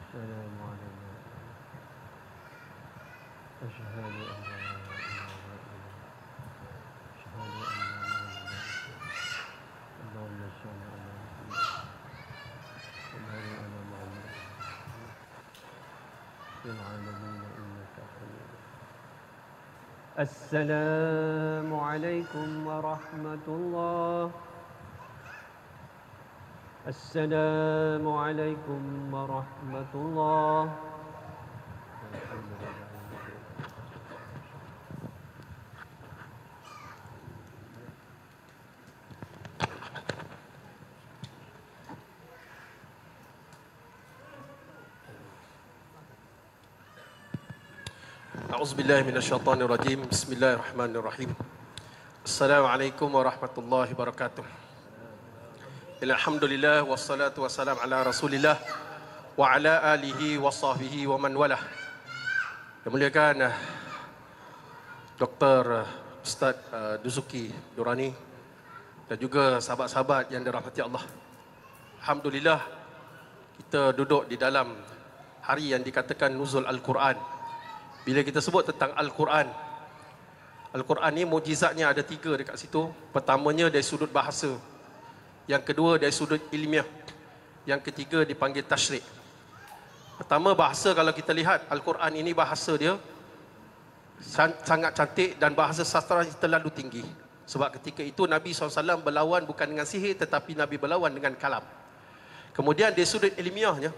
السلام علينا أشهد أن لا إله إلا الله أشهد أن لا إله إلا الله اللهم صل على محمد وعلى محمد في العالمين إنك حميد السلام عليكم ورحمة الله السلام عليكم ورحمة الله A'udzubillahi minasyaitonirrajim. Bismillahirrahmanirrahim. Assalamualaikum warahmatullahi wabarakatuh. Alhamdulillah wassalatu wassalam ala Rasulillah wa ala alihi wa sahbihi wa man walah. Yang muliakan Dr. Ustaz Duzuki Durrani dan juga sahabat-sahabat yang dirahmati Allah. Alhamdulillah kita duduk di dalam hari yang dikatakan nuzul Al-Quran. Bila kita sebut tentang Al-Quran, Al-Quran ni mukjizatnya ada 3 dekat situ. Pertamanya dari sudut bahasa, yang kedua dari sudut ilmiah, yang ketiga dipanggil tasyrik. Pertama bahasa, kalau kita lihat Al-Quran ini bahasa dia sangat cantik dan bahasa sastra terlalu tinggi. Sebab ketika itu Nabi SAW berlawan bukan dengan sihir, tetapi Nabi berlawan dengan kalam. Kemudian dari sudut ilmiahnya,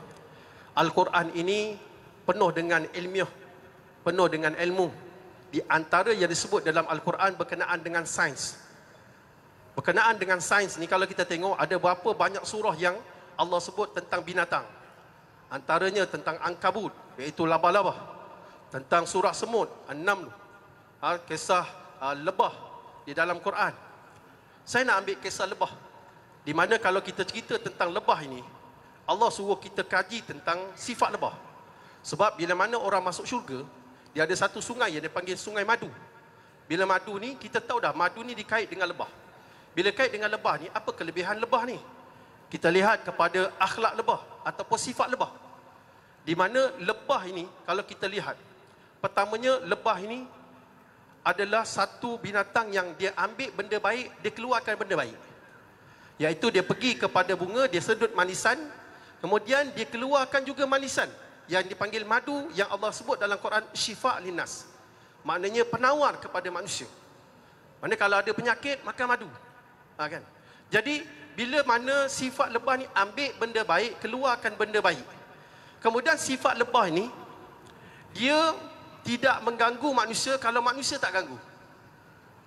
Al-Quran ini penuh dengan ilmiah, penuh dengan ilmu. Di antara yang disebut dalam Al-Quran berkenaan dengan sains. Berkenaan dengan sains ni, kalau kita tengok ada berapa banyak surah yang Allah sebut tentang binatang. Antaranya tentang Ankabut, iaitu laba-laba. Tentang surah semut, An-Naml, kisah lebah di dalam Quran. Saya nak ambil kisah lebah, di mana kalau kita cerita tentang lebah ini, Allah suruh kita kaji tentang sifat lebah. Sebab bila mana orang masuk syurga, dia ada satu sungai yang dipanggil Sungai Madu. Bila madu ni, kita tahu dah madu ni dikait dengan lebah. Bila kait dengan lebah ni, apa kelebihan lebah ni? Kita lihat kepada akhlak lebah ataupun sifat lebah. Di mana lebah ini, kalau kita lihat, pertamanya lebah ini adalah satu binatang yang dia ambil benda baik, dia keluarkan benda baik. Iaitu dia pergi kepada bunga, dia sedut manisan, kemudian dia keluarkan juga manisan yang dipanggil madu, yang Allah sebut dalam Quran syifa' linnas. Maknanya penawar kepada manusia. Maknanya kalau ada penyakit, makan madu. Kan? Jadi bila mana sifat lebah ni ambil benda baik, keluarkan benda baik. Kemudian sifat lebah ni, dia tidak mengganggu manusia kalau manusia tak ganggu.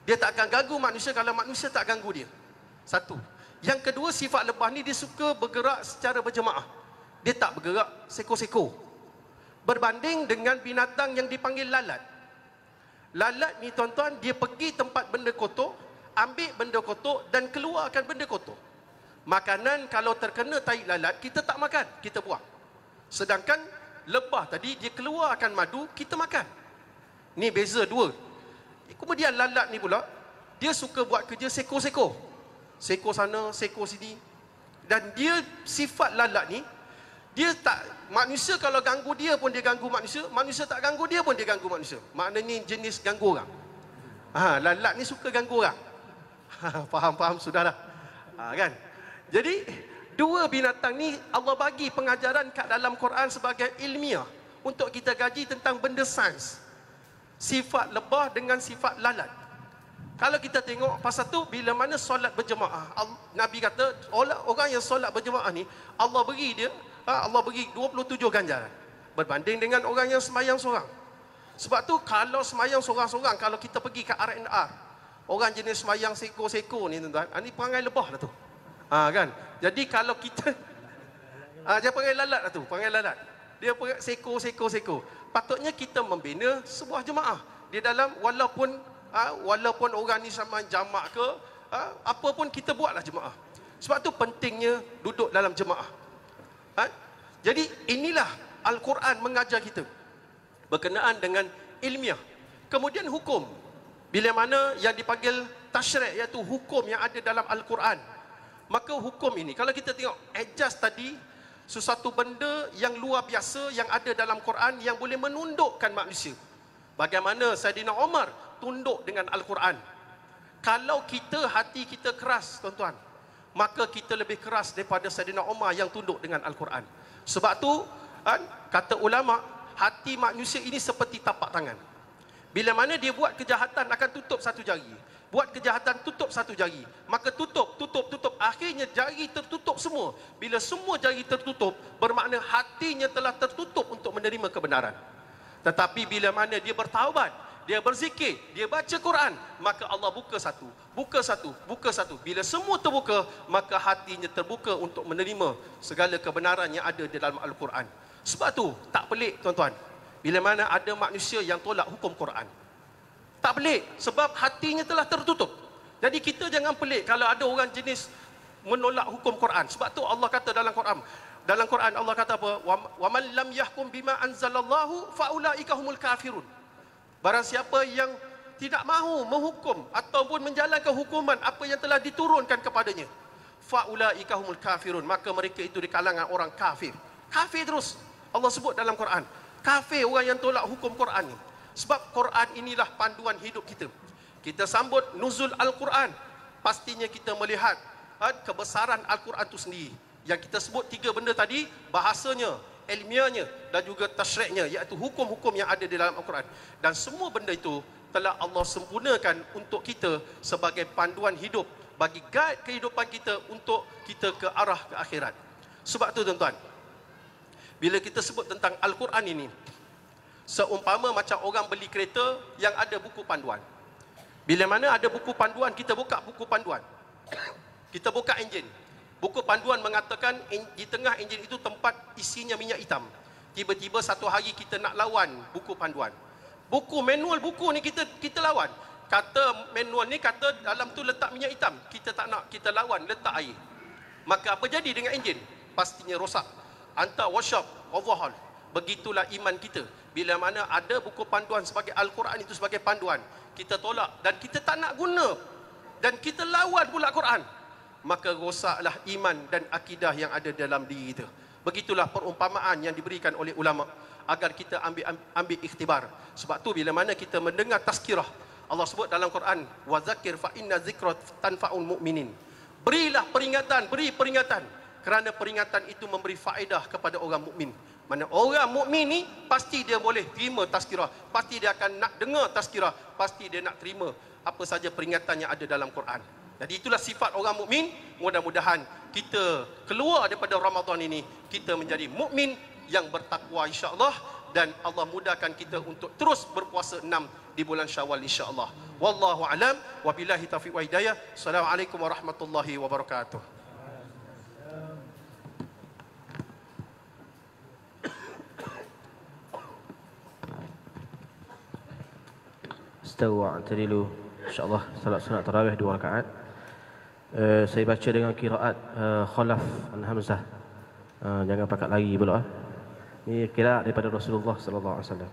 Dia tak akan ganggu manusia kalau manusia tak ganggu dia. Satu. Yang kedua, sifat lebah ni dia suka bergerak secara berjemaah. Dia tak bergerak seko-seko. Berbanding dengan binatang yang dipanggil lalat. Lalat ni tuan-tuan, dia pergi tempat benda kotor, ambil benda kotor dan keluarkan benda kotor. Makanan kalau terkena tai lalat, kita tak makan, kita buang. Sedangkan lebah tadi, dia keluarkan madu, kita makan. Ni beza dua. Kemudian lalat ni pula, dia suka buat kerja seko-seko. Seko sana, seko sini. Dan dia, sifat lalat ni, dia tak, manusia kalau ganggu dia pun dia ganggu manusia, manusia tak ganggu dia pun dia ganggu manusia. Maknanya jenis ganggu orang. Lalat ni suka ganggu orang. Faham-faham sudah dah. Kan? Jadi dua binatang ni Allah bagi pengajaran kat dalam Quran sebagai ilmiah untuk kita kaji tentang benda sains. Sifat lebah dengan sifat lalat. Kalau kita tengok pasal tu, bila mana solat berjemaah, Nabi kata orang yang solat berjemaah ni Allah beri dia, Allah beri 27 ganjaran berbanding dengan orang yang semayang seorang. Sebab tu kalau semayang seorang-seorang, kalau kita pergi ke R&R, orang jenis semayang seko-seko ni tuan-tuan, ni perangai lebah lah tu. Kan? Jadi kalau kita dia perangai lalat lah tu, perangai lalat. Dia perangai seko-seko-seko. Patutnya kita membina sebuah jemaah di dalam, walaupun orang ni sama jamak ke, apa pun kita buatlah jemaah. Sebab tu pentingnya duduk dalam jemaah. Jadi inilah Al-Quran mengajar kita berkenaan dengan ilmiah. Kemudian hukum. Bila mana yang dipanggil tasyrik, iaitu hukum yang ada dalam Al-Quran. Maka hukum ini, kalau kita tengok ijaz tadi, sesuatu benda yang luar biasa yang ada dalam Quran yang boleh menundukkan manusia. Bagaimana Saidina Umar tunduk dengan Al-Quran. Kalau kita, hati kita keras tuan-tuan, maka kita lebih keras daripada Saidina Umar yang tunduk dengan Al-Quran. Sebab tu kata ulama, hati manusia ini seperti tapak tangan. Bila mana dia buat kejahatan akan tutup satu jari, buat kejahatan tutup satu jari, maka tutup, akhirnya jari tertutup semua. Bila semua jari tertutup, bermakna hatinya telah tertutup untuk menerima kebenaran. Tetapi bila mana dia bertaubat, dia berzikir, dia baca Quran, maka Allah buka satu, buka satu, buka satu. Bila semua terbuka, maka hatinya terbuka untuk menerima segala kebenaran yang ada di dalam Al-Quran. Sebab tu tak pelik tuan-tuan, bila mana ada manusia yang tolak hukum Quran. Tak pelik sebab hatinya telah tertutup. Jadi kita jangan pelik kalau ada orang jenis menolak hukum Quran. Sebab tu Allah kata dalam Quran Allah kata apa? Wa man lam yahkum bima anzalallahu faulaika humul kafirun. Barang siapa yang tidak mahu menghukum ataupun menjalankan hukuman apa yang telah diturunkan kepadanya, faulaika humul kafirun, maka mereka itu di kalangan orang kafir. Kafir terus Allah sebut dalam Quran. Kafir orang yang tolak hukum Quran ni. Sebab Quran inilah panduan hidup kita. Kita sambut nuzul Al-Quran, pastinya kita melihat kebesaran Al-Quran itu sendiri. Yang kita sebut 3 benda tadi, bahasanya, ilmiahnya dan juga tasyriknya, iaitu hukum-hukum yang ada di dalam Al-Quran. Dan semua benda itu telah Allah sempurnakan untuk kita sebagai panduan hidup, bagi guide kehidupan kita untuk kita ke arah ke akhirat. Sebab itu tuan-tuan, bila kita sebut tentang Al-Quran ini, seumpama macam orang beli kereta yang ada buku panduan. Bila mana ada buku panduan, kita buka buku panduan. Kita buka enjin. Buku panduan mengatakan di tengah enjin itu tempat isinya minyak hitam. Tiba-tiba satu hari kita nak lawan buku panduan. Buku manual buku ni kita lawan. Kata manual ni kata dalam tu letak minyak hitam. Kita tak nak, kita lawan letak air. Maka apa jadi dengan enjin? Pastinya rosak. Hantar workshop, overhaul. Begitulah iman kita. Bila mana ada buku panduan sebagai Al-Quran itu sebagai panduan, kita tolak dan kita tak nak guna dan kita lawan pula Quran, maka rosaklah iman dan akidah yang ada dalam diri kita. Begitulah perumpamaan yang diberikan oleh ulama agar kita ambil ikhtibar. Sebab tu bila mana kita mendengar tazkirah, Allah sebut dalam Quran, wa zakir fa inna zikra tanfa'ul mu'minin. Berilah peringatan, beri peringatan, kerana peringatan itu memberi faedah kepada orang mukmin. Mana orang mukmin ni pasti dia boleh terima tazkirah, pasti dia akan nak dengar tazkirah, pasti dia nak terima apa saja peringatan yang ada dalam Quran. Jadi itulah sifat orang mukmin. Mudah-mudahan kita keluar daripada Ramadan ini, kita menjadi mukmin yang bertakwa insya-Allah, dan Allah mudahkan kita untuk terus berpuasa 6 di bulan Syawal insya-Allah. Wallahu alam, wabillahi taufiq wa hidayah. Assalamualaikum warahmatullahi wabarakatuh. Istawa ta'dilu, insya-Allah salat sunat tarawih 2 rakaat. Saya baca dengan qiraat Khalaf an Hamzah. Jangan pakat lari pula. Ini qiraat daripada Rasulullah sallallahu alaihi wasallam.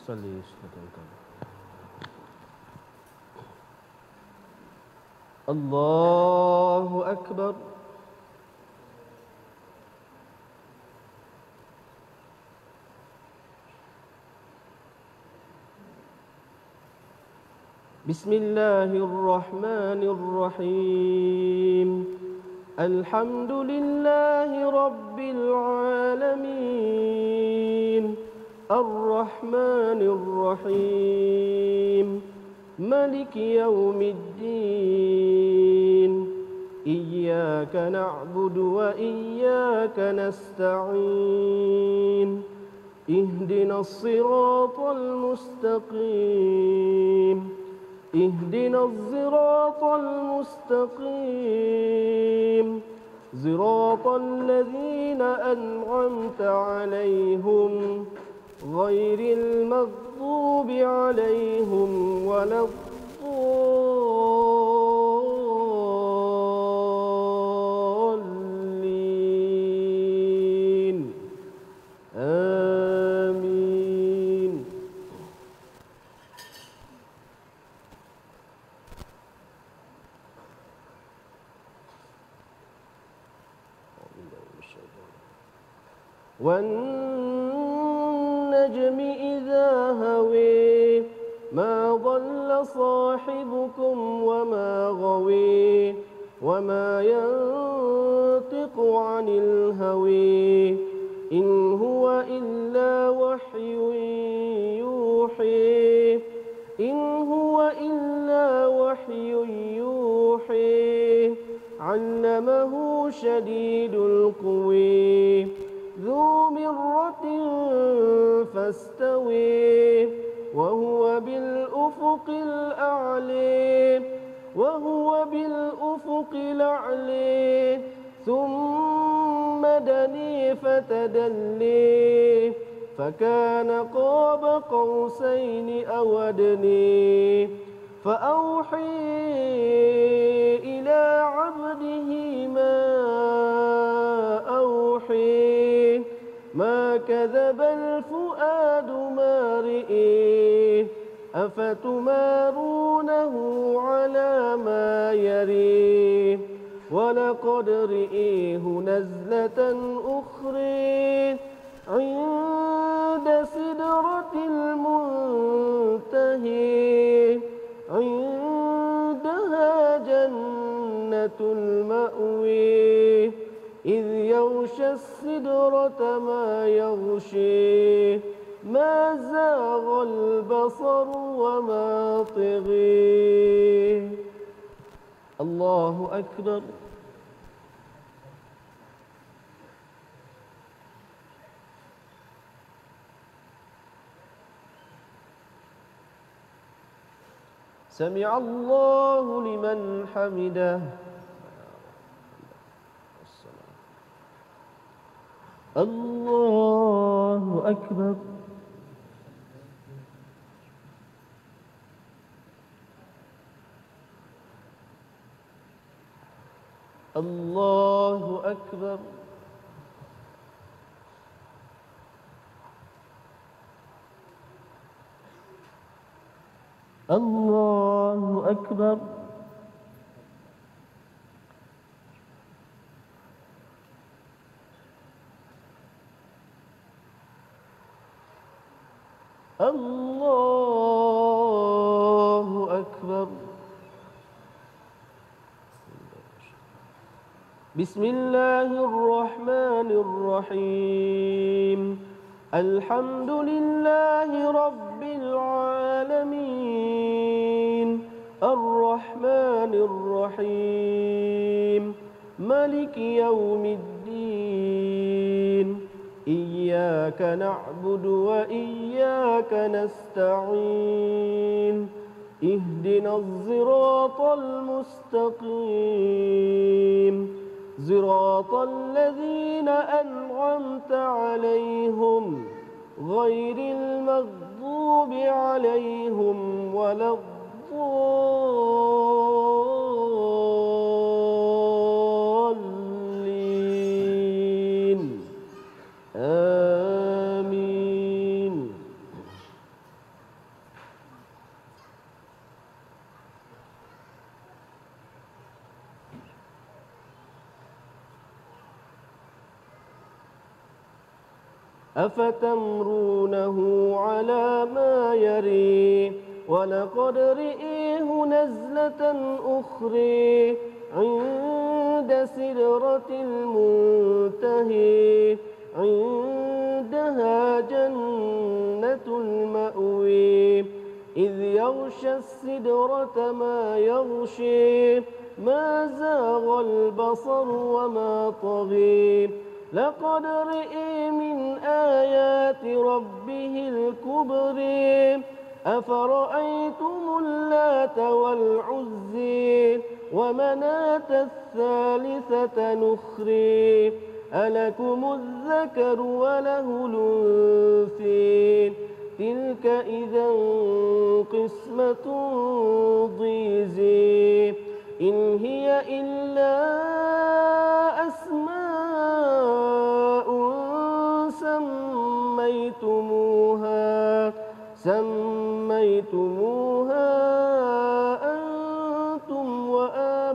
Salli sallallahu. Allahu akbar. بسم الله الرحمن الرحيم الحمد لله رب العالمين الرحمن الرحيم ملك يوم الدين إياك نعبد وإياك نستعين اهدنا الصراط المستقيم اهدنا الصراط المستقيم صراط الذين أنعمت عليهم غير المغضوب عليهم ولا الضالين آمين. والنجم إذا هوي ما ضل صاحبكم وما غوي وما ينطق عن الهوي إن هو إلا وحي يوحي إن هو إلا وحي يوحي علمه شديد القوي ذو مرة فاستوي وهو بالأفق الأعلى وهو بالأفق الأعلى ثم دني فتدلي فكان قاب قوسين أو أدني فأوحي إلى عبده ما أوحي ما كذب الفؤاد ما رئي أفتمارونه على ما يري ولقد رئيه نزلة أخرى عند سدرة المنتهي عندها جنة المأوي إذ يغشى السدرة ما يغشي ما زاغ البصر وما طغي الله أكبر سمع الله لمن حمده الله أكبر الله أكبر الله أكبر الله أكبر بسم الله الرحمن الرحيم الحمد لله رب العالمين الرحمن الرحيم مالك يوم الدين إياك نعبد وإياك نستعين اهدنا الصراط المستقيم صراط الذين أنعمت عليهم غير المغضوب عليهم ولا الضالين آمين أفتمرونه على ما يري ولقد رئيه نزلة أخرى عند سدرة المنتهي عندها جنة المأوي إذ يغشى السدرة ما يغشي ما زاغ البصر وما طغي لقد رئي من آيات ربه الكبر أفرأيتم اللات والعزي ومناة الثالثة نخري ألكم الذكر وله الأنثى تلك إذا قسمة ضيزى إن هي إلا أسماء سميتموها أنتم وآباؤكم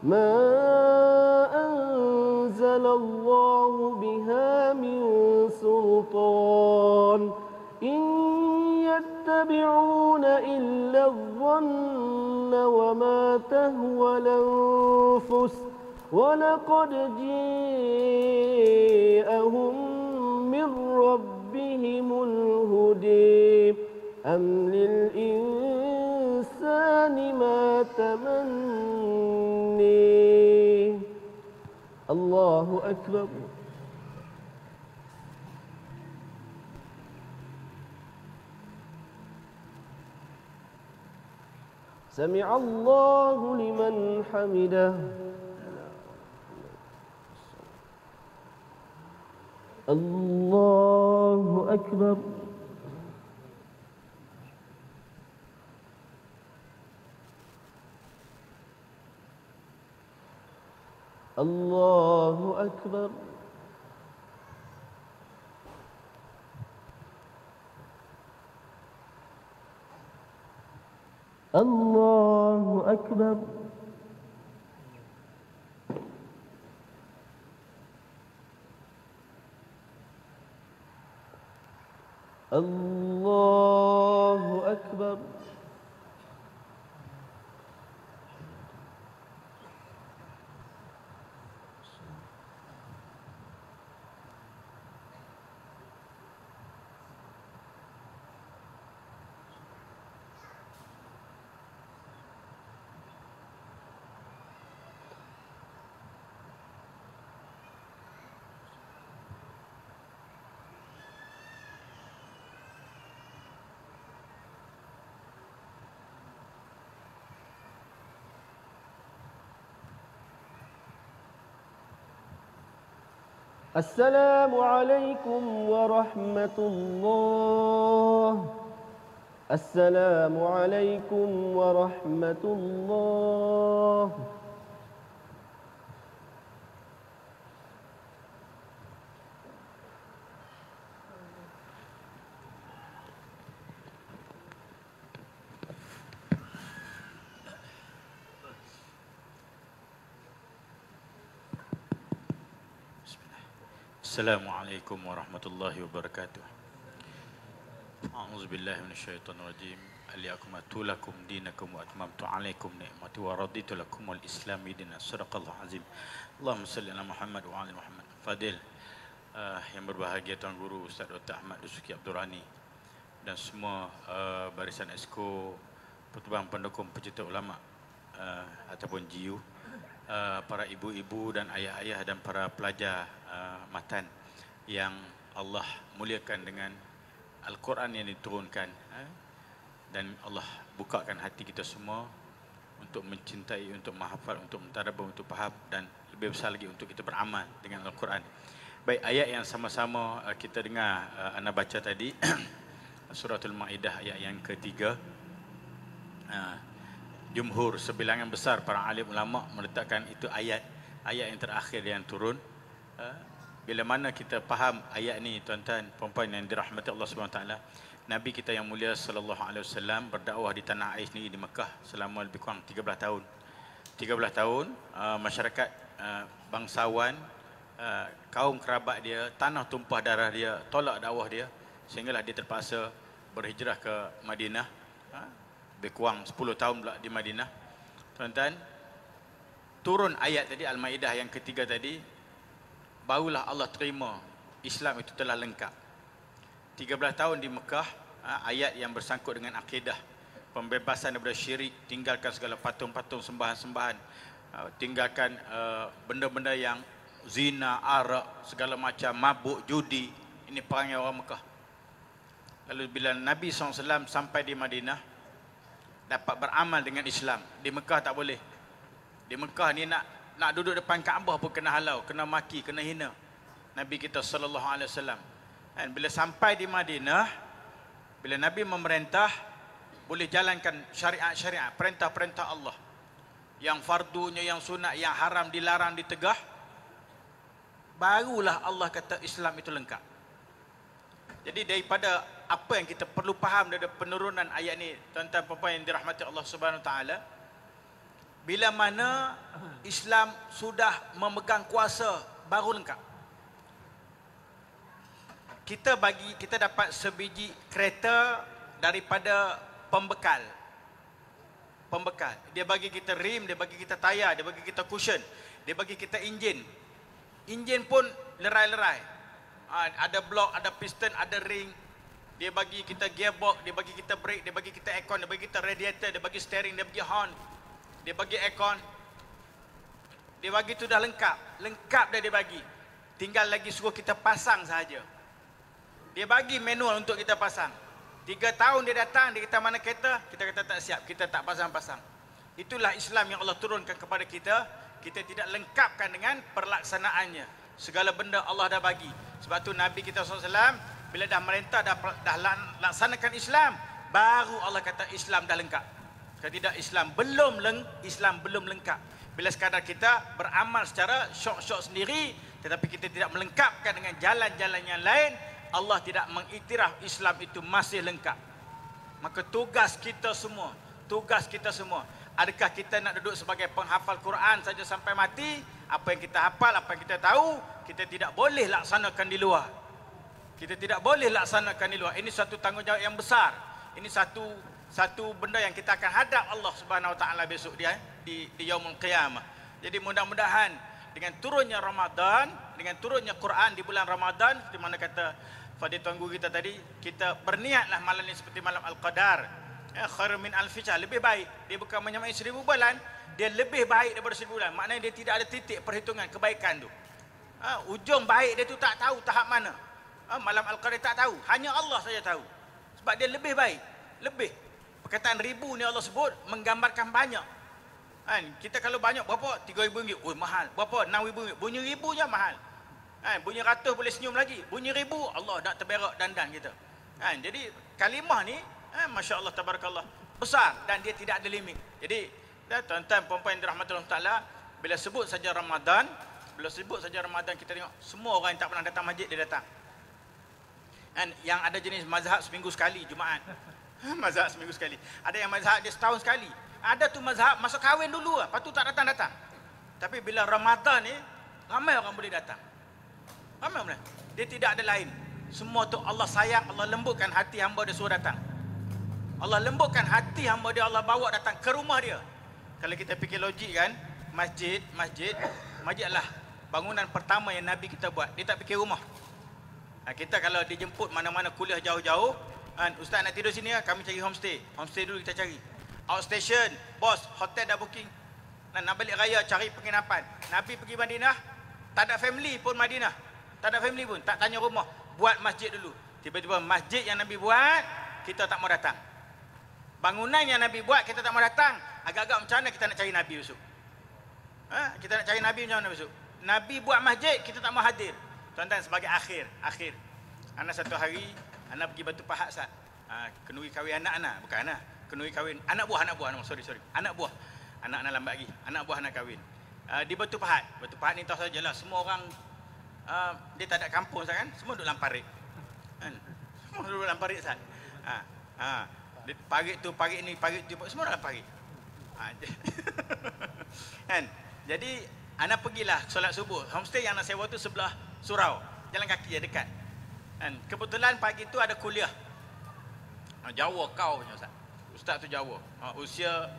ما أنزل الله بها من سلطان إن يتبعون إلا الظن وما تهوى الأنفس ولقد جاءهم من ربهم الهدى أم للإنسان ما تمني الله أكبر سمع الله لمن حمده الله أكبر الله أكبر الله أكبر الله أكبر السلام عليكم ورحمة الله السلام عليكم ورحمة الله Assalamualaikum warahmatullahi wabarakatuh. A'udzubillahi minasyaitonir rajim. Al-yaqmatu lakum dinakum wa atmamtu 'alaikum ni'mati wa raditu lakumul Islam dinan. Shadaqallahu azim. Allahumma shalli ala Muhammad wa ala Muhammad. Fadil yang berbahagia Tuan Guru Ustaz Dr. Ahmad Dusuki Abdul Rani dan semua barisan esko, pertubuhan pendukung pencinta ulama ataupun GU, para ibu-ibu dan ayah-ayah dan para pelajar matan yang Allah muliakan dengan Al-Quran yang diturunkan, dan Allah bukakan hati kita semua untuk mencintai, untuk menghafal, untuk mentadabbur, untuk faham, dan lebih besar lagi untuk kita beramal dengan Al-Quran. Baik, ayat yang sama-sama kita dengar anda baca tadi Suratul Maidah ayat yang ketiga. Jumhur, sebilangan besar para alim ulama meletakkan itu ayat yang terakhir yang turun. Bila mana kita faham ayat ni, tuan-tuan puan-puan yang dirahmati Allah Subhanahu Wa Taala, Nabi kita yang mulia sallallahu alaihi wasallam berdakwah di tanah air sendiri di Mekah selama lebih kurang 13 tahun. 13 tahun masyarakat bangsawan, kaum kerabat dia, tanah tumpah darah dia, tolak dakwah dia, sehinggalah dia terpaksa berhijrah ke Madinah. Lebih kurang 10 tahun pula di Madinah. Tuan-tuan, turun ayat tadi Al-Maidah yang ketiga tadi, barulah Allah terima Islam itu telah lengkap. 13 tahun di Mekah, ayat yang bersangkut dengan akidah, pembebasan daripada syirik, tinggalkan segala patung-patung sembahan-sembahan, tinggalkan benda-benda yang zina, arak, segala macam, mabuk, judi. Ini perangai orang Mekah. Lalu bila Nabi SAW sampai di Madinah, dapat beramal dengan Islam. Di Mekah tak boleh. Di Mekah ni nak duduk depan Kaabah pun kena halau, kena maki, kena hina Nabi kita sallallahu alaihi wasallam. Dan bila sampai di Madinah, bila Nabi memerintah, boleh jalankan syariat-syariat, perintah-perintah Allah. Yang fardunya, yang sunat, yang haram, dilarang, ditegah. Barulah Allah kata Islam itu lengkap. Jadi daripada apa yang kita perlu faham dari penurunan ayat ni, tuan-tuan puan-puan yang dirahmati Allah Subhanahu Wa Taala, bila mana Islam sudah memegang kuasa, baru lengkap. Kita dapat sebiji kereta daripada pembekal. Dia bagi kita rim, dia bagi kita tayar, dia bagi kita cushion, dia bagi kita enjin. Enjin pun lerai-lerai. Ada blok, ada piston, ada ring. Dia bagi kita gearbox, dia bagi kita brake, dia bagi kita aircon, dia bagi kita radiator, dia bagi steering, dia bagi horn, dia bagi aircon. Dia bagi tu dah lengkap. Lengkap dah dia bagi. Tinggal lagi suruh kita pasang sahaja. Dia bagi manual untuk kita pasang. 3 tahun dia datang, dia kata mana kereta? Kita kata tak siap, kita tak pasang-pasang. Itulah Islam yang Allah turunkan kepada kita. Kita tidak lengkapkan dengan perlaksanaannya. Segala benda Allah dah bagi. Sebab tu Nabi kita SAW, bila dah merintah, dah laksanakan Islam, baru Allah kata Islam dah lengkap. Kalau tidak, Islam belum lengkap. Bila sekadar kita beramal secara syok-syok sendiri, tetapi kita tidak melengkapkan dengan jalan-jalan yang lain, Allah tidak mengiktiraf Islam itu masih lengkap. Maka tugas kita semua, adakah kita nak duduk sebagai penghafal Quran saja sampai mati? Apa yang kita hafal, apa yang kita tahu, kita tidak boleh laksanakan di luar. Ini satu tanggungjawab yang besar. Ini satu benda yang kita akan hadap Allah Subhanahu Wa Taala besok dia di Yaumul Qiyamah. Jadi mudah-mudahan dengan turunnya Ramadan, dengan turunnya Quran di bulan Ramadan, di mana kata Fadil Tuan Guru kita tadi, kita berniatlah malam ini seperti malam Al-Qadar. Khairun min alfi syahr, lebih baik. Dia bukan menyamai 1000 bulan, dia lebih baik daripada 1000 bulan. Maknanya dia tidak ada titik perhitungan kebaikan tu. Ujung baik dia tu tak tahu tahap mana. Malam Al-Qadar tak tahu, hanya Allah saja tahu. Sebab dia lebih baik, lebih. Perkataan 1000 ni Allah sebut menggambarkan banyak. Kita kalau banyak berapa? RM3,000. Oh mahal. Berapa? RM6,000. Bunyi 1000 je mahal. Bunyi 100 boleh senyum lagi. Bunyi 1000 Allah nak terberak dandan kita. Jadi kalimah ni Masya Allah, tabarakallah, besar dan dia tidak ada limit. Jadi tuan-tuan puan-puan yang dirahmati Allah Taala, bila sebut saja Ramadan, kita tengok semua orang yang tak pernah datang masjid dia datang. Yang ada jenis mazhab seminggu sekali Jumaat. Mazhab seminggu sekali. Ada yang mazhab dia setahun sekali. Ada tu mazhab masa kahwin dulu lepas tu tak datang-datang. Tapi bila Ramadan ni ramai orang boleh datang. Ramai orang. Dia tidak ada lain. Semua tu Allah sayang, Allah lembutkan hati hamba dia suruh datang. Allah lembutkan hati hamba dia, Allah bawa datang ke rumah dia. Kalau kita fikir logik kan, masjid adalah bangunan pertama yang Nabi kita buat. Dia tak fikir rumah. Kita kalau dijemput mana-mana kuliah jauh-jauh, ustaz nak tidur sini, kami cari homestay. Homestay dulu kita cari. Outstation, bos, hotel dah booking. Nak balik raya cari penginapan. Nabi pergi Madinah, tak ada family pun Madinah. Tak ada family pun, tak tanya rumah. Buat masjid dulu. Tiba-tiba masjid yang Nabi buat, kita tak mau datang. Bangunan yang Nabi buat, kita tak mau datang. Agak-agak macam mana kita nak cari Nabi besok? Kita nak cari Nabi macam mana besok? Nabi buat masjid, kita tak mau hadir. Tuan-tuan, sebagai akhir. Anak satu hari, anak pergi Batu Pahat Sat. Kenuri kahwin anak-anak, bukan anak. Kenuri kahwin anak buah. Sorry. Anak buah. Anak lambat lagi. Anak buah nak kahwin. Di Batu Pahat. Batu Pahat ni tahu sajalah, semua orang dia tak ada kampung kan? Semua duduk dalam parit. Semua duduk dalam parit Sat. Parit tu, parit ni, parit tu, semua dalam parit. Jadi anak pergilah solat subuh. Homestay yang nak sewa tu sebelah surau, jalan kaki je dekat. Kebetulan pagi tu ada kuliah. Jawa kau punya ustaz tu Jawa. Usia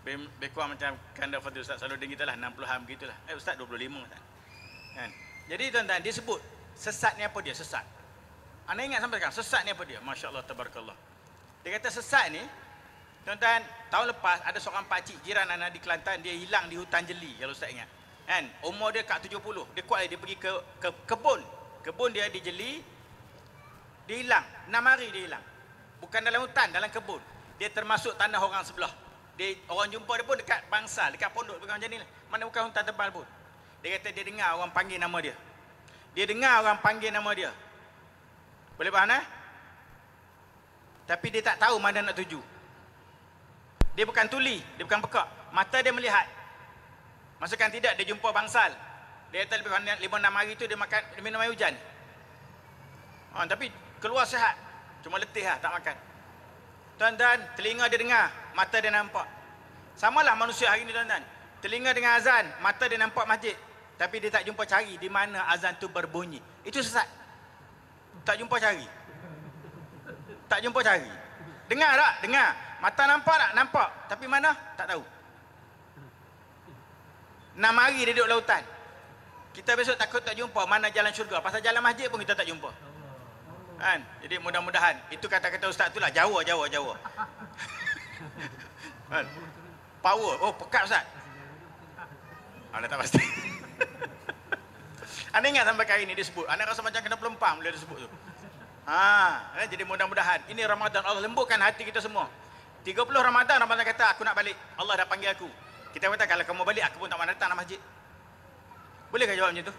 lebih kurang macam kanda Fadil Ustaz Salahuddin kita lah, 60-an begitulah. Ustaz 25 Ustaz. Jadi tuan-tuan, dia sebut sesat ni apa dia? Sesat. Anda ingat sampai sekarang, sesat ni apa dia? Masya Allah, tabarakallah. Dia kata sesat ni, tuan-tuan, tahun lepas ada seorang pakcik jiran anak di Kelantan, dia hilang di hutan jeli, kalau Ustaz ingat. Umur dia kat 70, dia kuat, dia pergi ke kebun dia di jeli, dia hilang, 6 hari dia hilang. Bukan dalam hutan, dalam kebun. Dia termasuk tanah orang sebelah. Orang jumpa dia pun dekat bangsal, dekat pondok, bukan macam ni lah. Mana bukan hutan tebal pun. Dia kata dia dengar orang panggil nama dia. Boleh faham Tapi dia tak tahu mana nak tuju. Dia bukan tuli, dia bukan pekak. Mata dia melihat. Maksudkan tidak, dia jumpa bangsal. Dia kata lebih kurang 5-6 hari tu dia makan, dia minum air hujan. Tapi keluar sihat. Cuma letih lah, tak makan. Tuan-tuan, telinga dia dengar, mata dia nampak. Samalah manusia hari ni tuan-tuan. Telinga dengar azan, mata dia nampak masjid. Tapi dia tak jumpa cari di mana azan tu berbunyi. Itu sesat. Tak jumpa cari. Dengar tak? Dengar. Mata nampak tak? Nampak. Tapi mana? Tak tahu. 6 hari dia duduk lautan. Kita besok takut tak jumpa mana jalan syurga. Pasal jalan masjid pun kita tak jumpa. Jadi mudah-mudahan. Itu kata-kata ustaz tu lah. Jawa. Power. Oh, pekat ustaz. Anda tak pasti. Anda ingat sampai kali ni dia sebut. Anda rasa macam kena pelempang bila dia sebut tu. Jadi mudah-mudahan ini Ramadan Allah lembutkan hati kita semua. 30 Ramadan kata aku nak balik. Allah dah panggil aku. Kita kata kalau kamu balik aku pun tak mau datang nak masjid. Bolehkah jawab macam tu?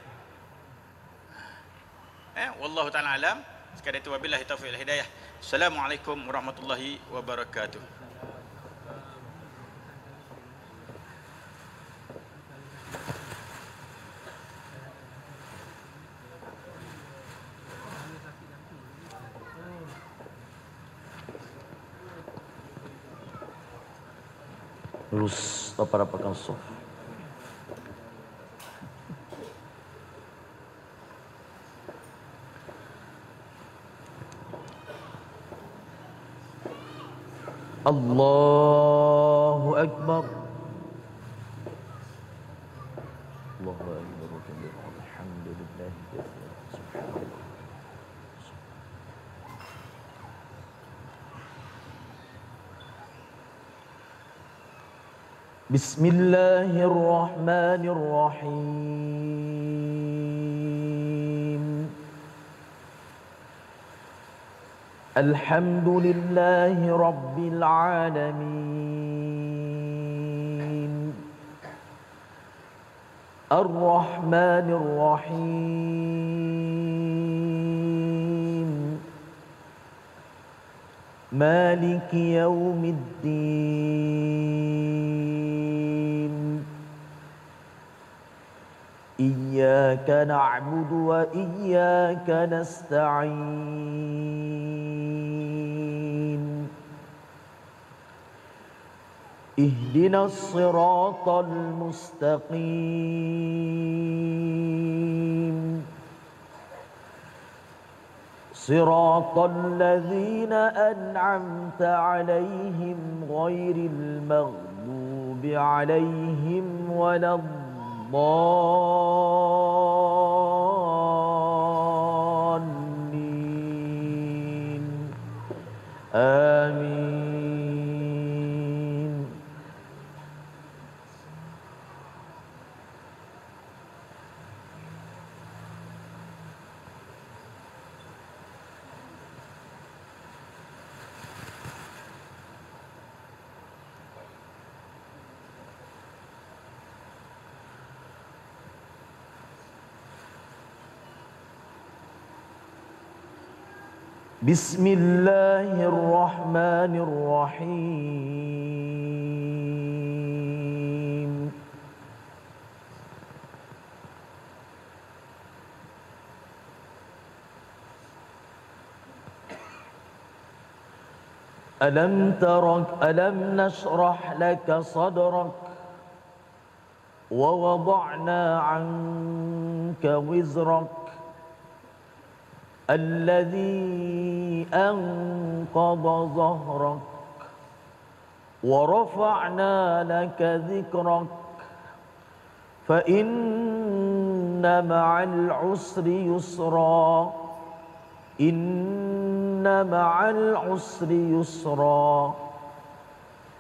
Wallahu ta'ala alam. Sekadar itu wabillahi taufiq wal hidayah. Assalamualaikum warahmatullahi wabarakatuh. Lurus rapatkan saf. Allahu Akbar. Allahu Akbar. Alhamdulillah. Bismillahirrahmanirrahim. Alhamdulillahi Rabbil Alamin. Ar-Rahmanir-Rahim. Maliki Yawmiddin. Iyyaka na'budu wa iyyaka nasta'in. Ihdinas siratal mustaqim. Siratal ladzina an'amta 'alaihim ghairil maghdubi 'alaihim waladdallin. Amin. Bismillahirrahmanirrahim. Alam nashrah laka sadrak wa wada'na 'anka wizrak الذي أنقض ظهرك ورفعنا لك ذكرك فإن مع العسر يسرا إن مع العسر يسرا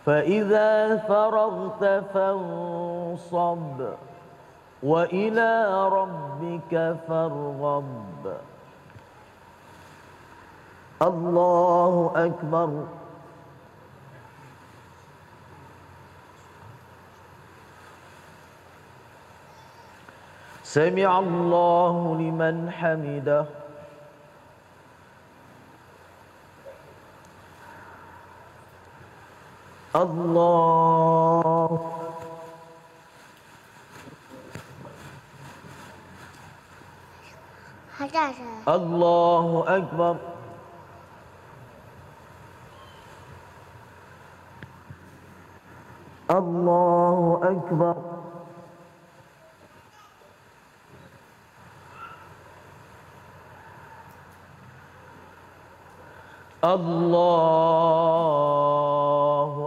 فإذا فرغت فانصب وإلى ربك فارغب. Allahu Akbar. Sami'a Allahu liman hamidah. Allah. Allahu Akbar. Allahu Akbar. Allahu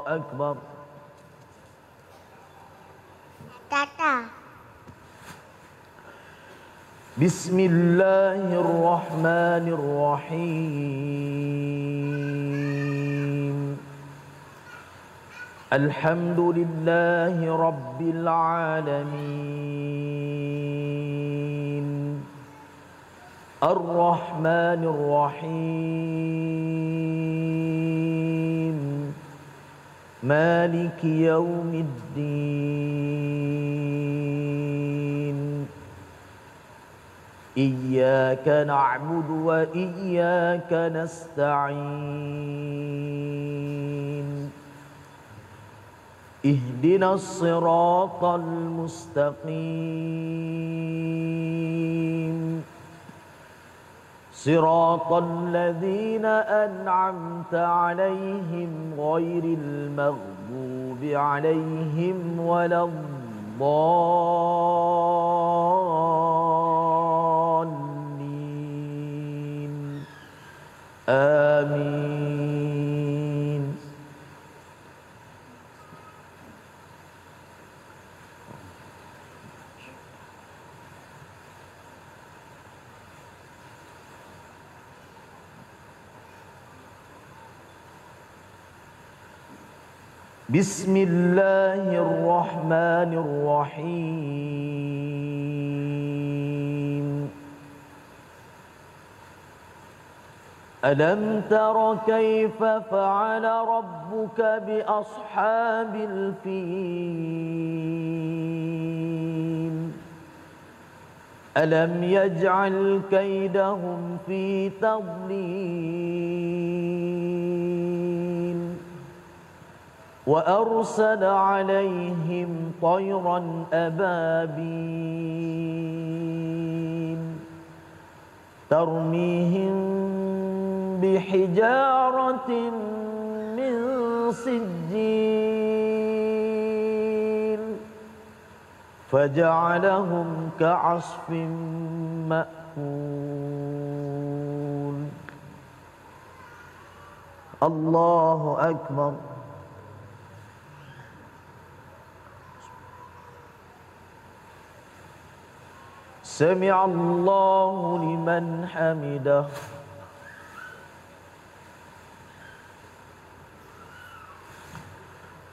Akbar. Tata. Bismillahirrahmanirrahim. Alhamdulillahi Rabbil Alamin. الرحمن الرحيم مالك يوم الدين إياك نعبد وإياك نستعين اهدنا الصراط المستقيم صراط الذين أنعمت عليهم غير المغضوب عليهم ولا الضالين آمين. بسم الله الرحمن الرحيم ألم تر كيف فعل ربك بأصحاب الفيل ألم يجعل كيدهم في تضليل وأرسل عليهم طيرا أبابيل ترميهم بحجارة من سجيل فجعلهم كعصف مأكول. الله أكبر. سمع الله لمن حمده.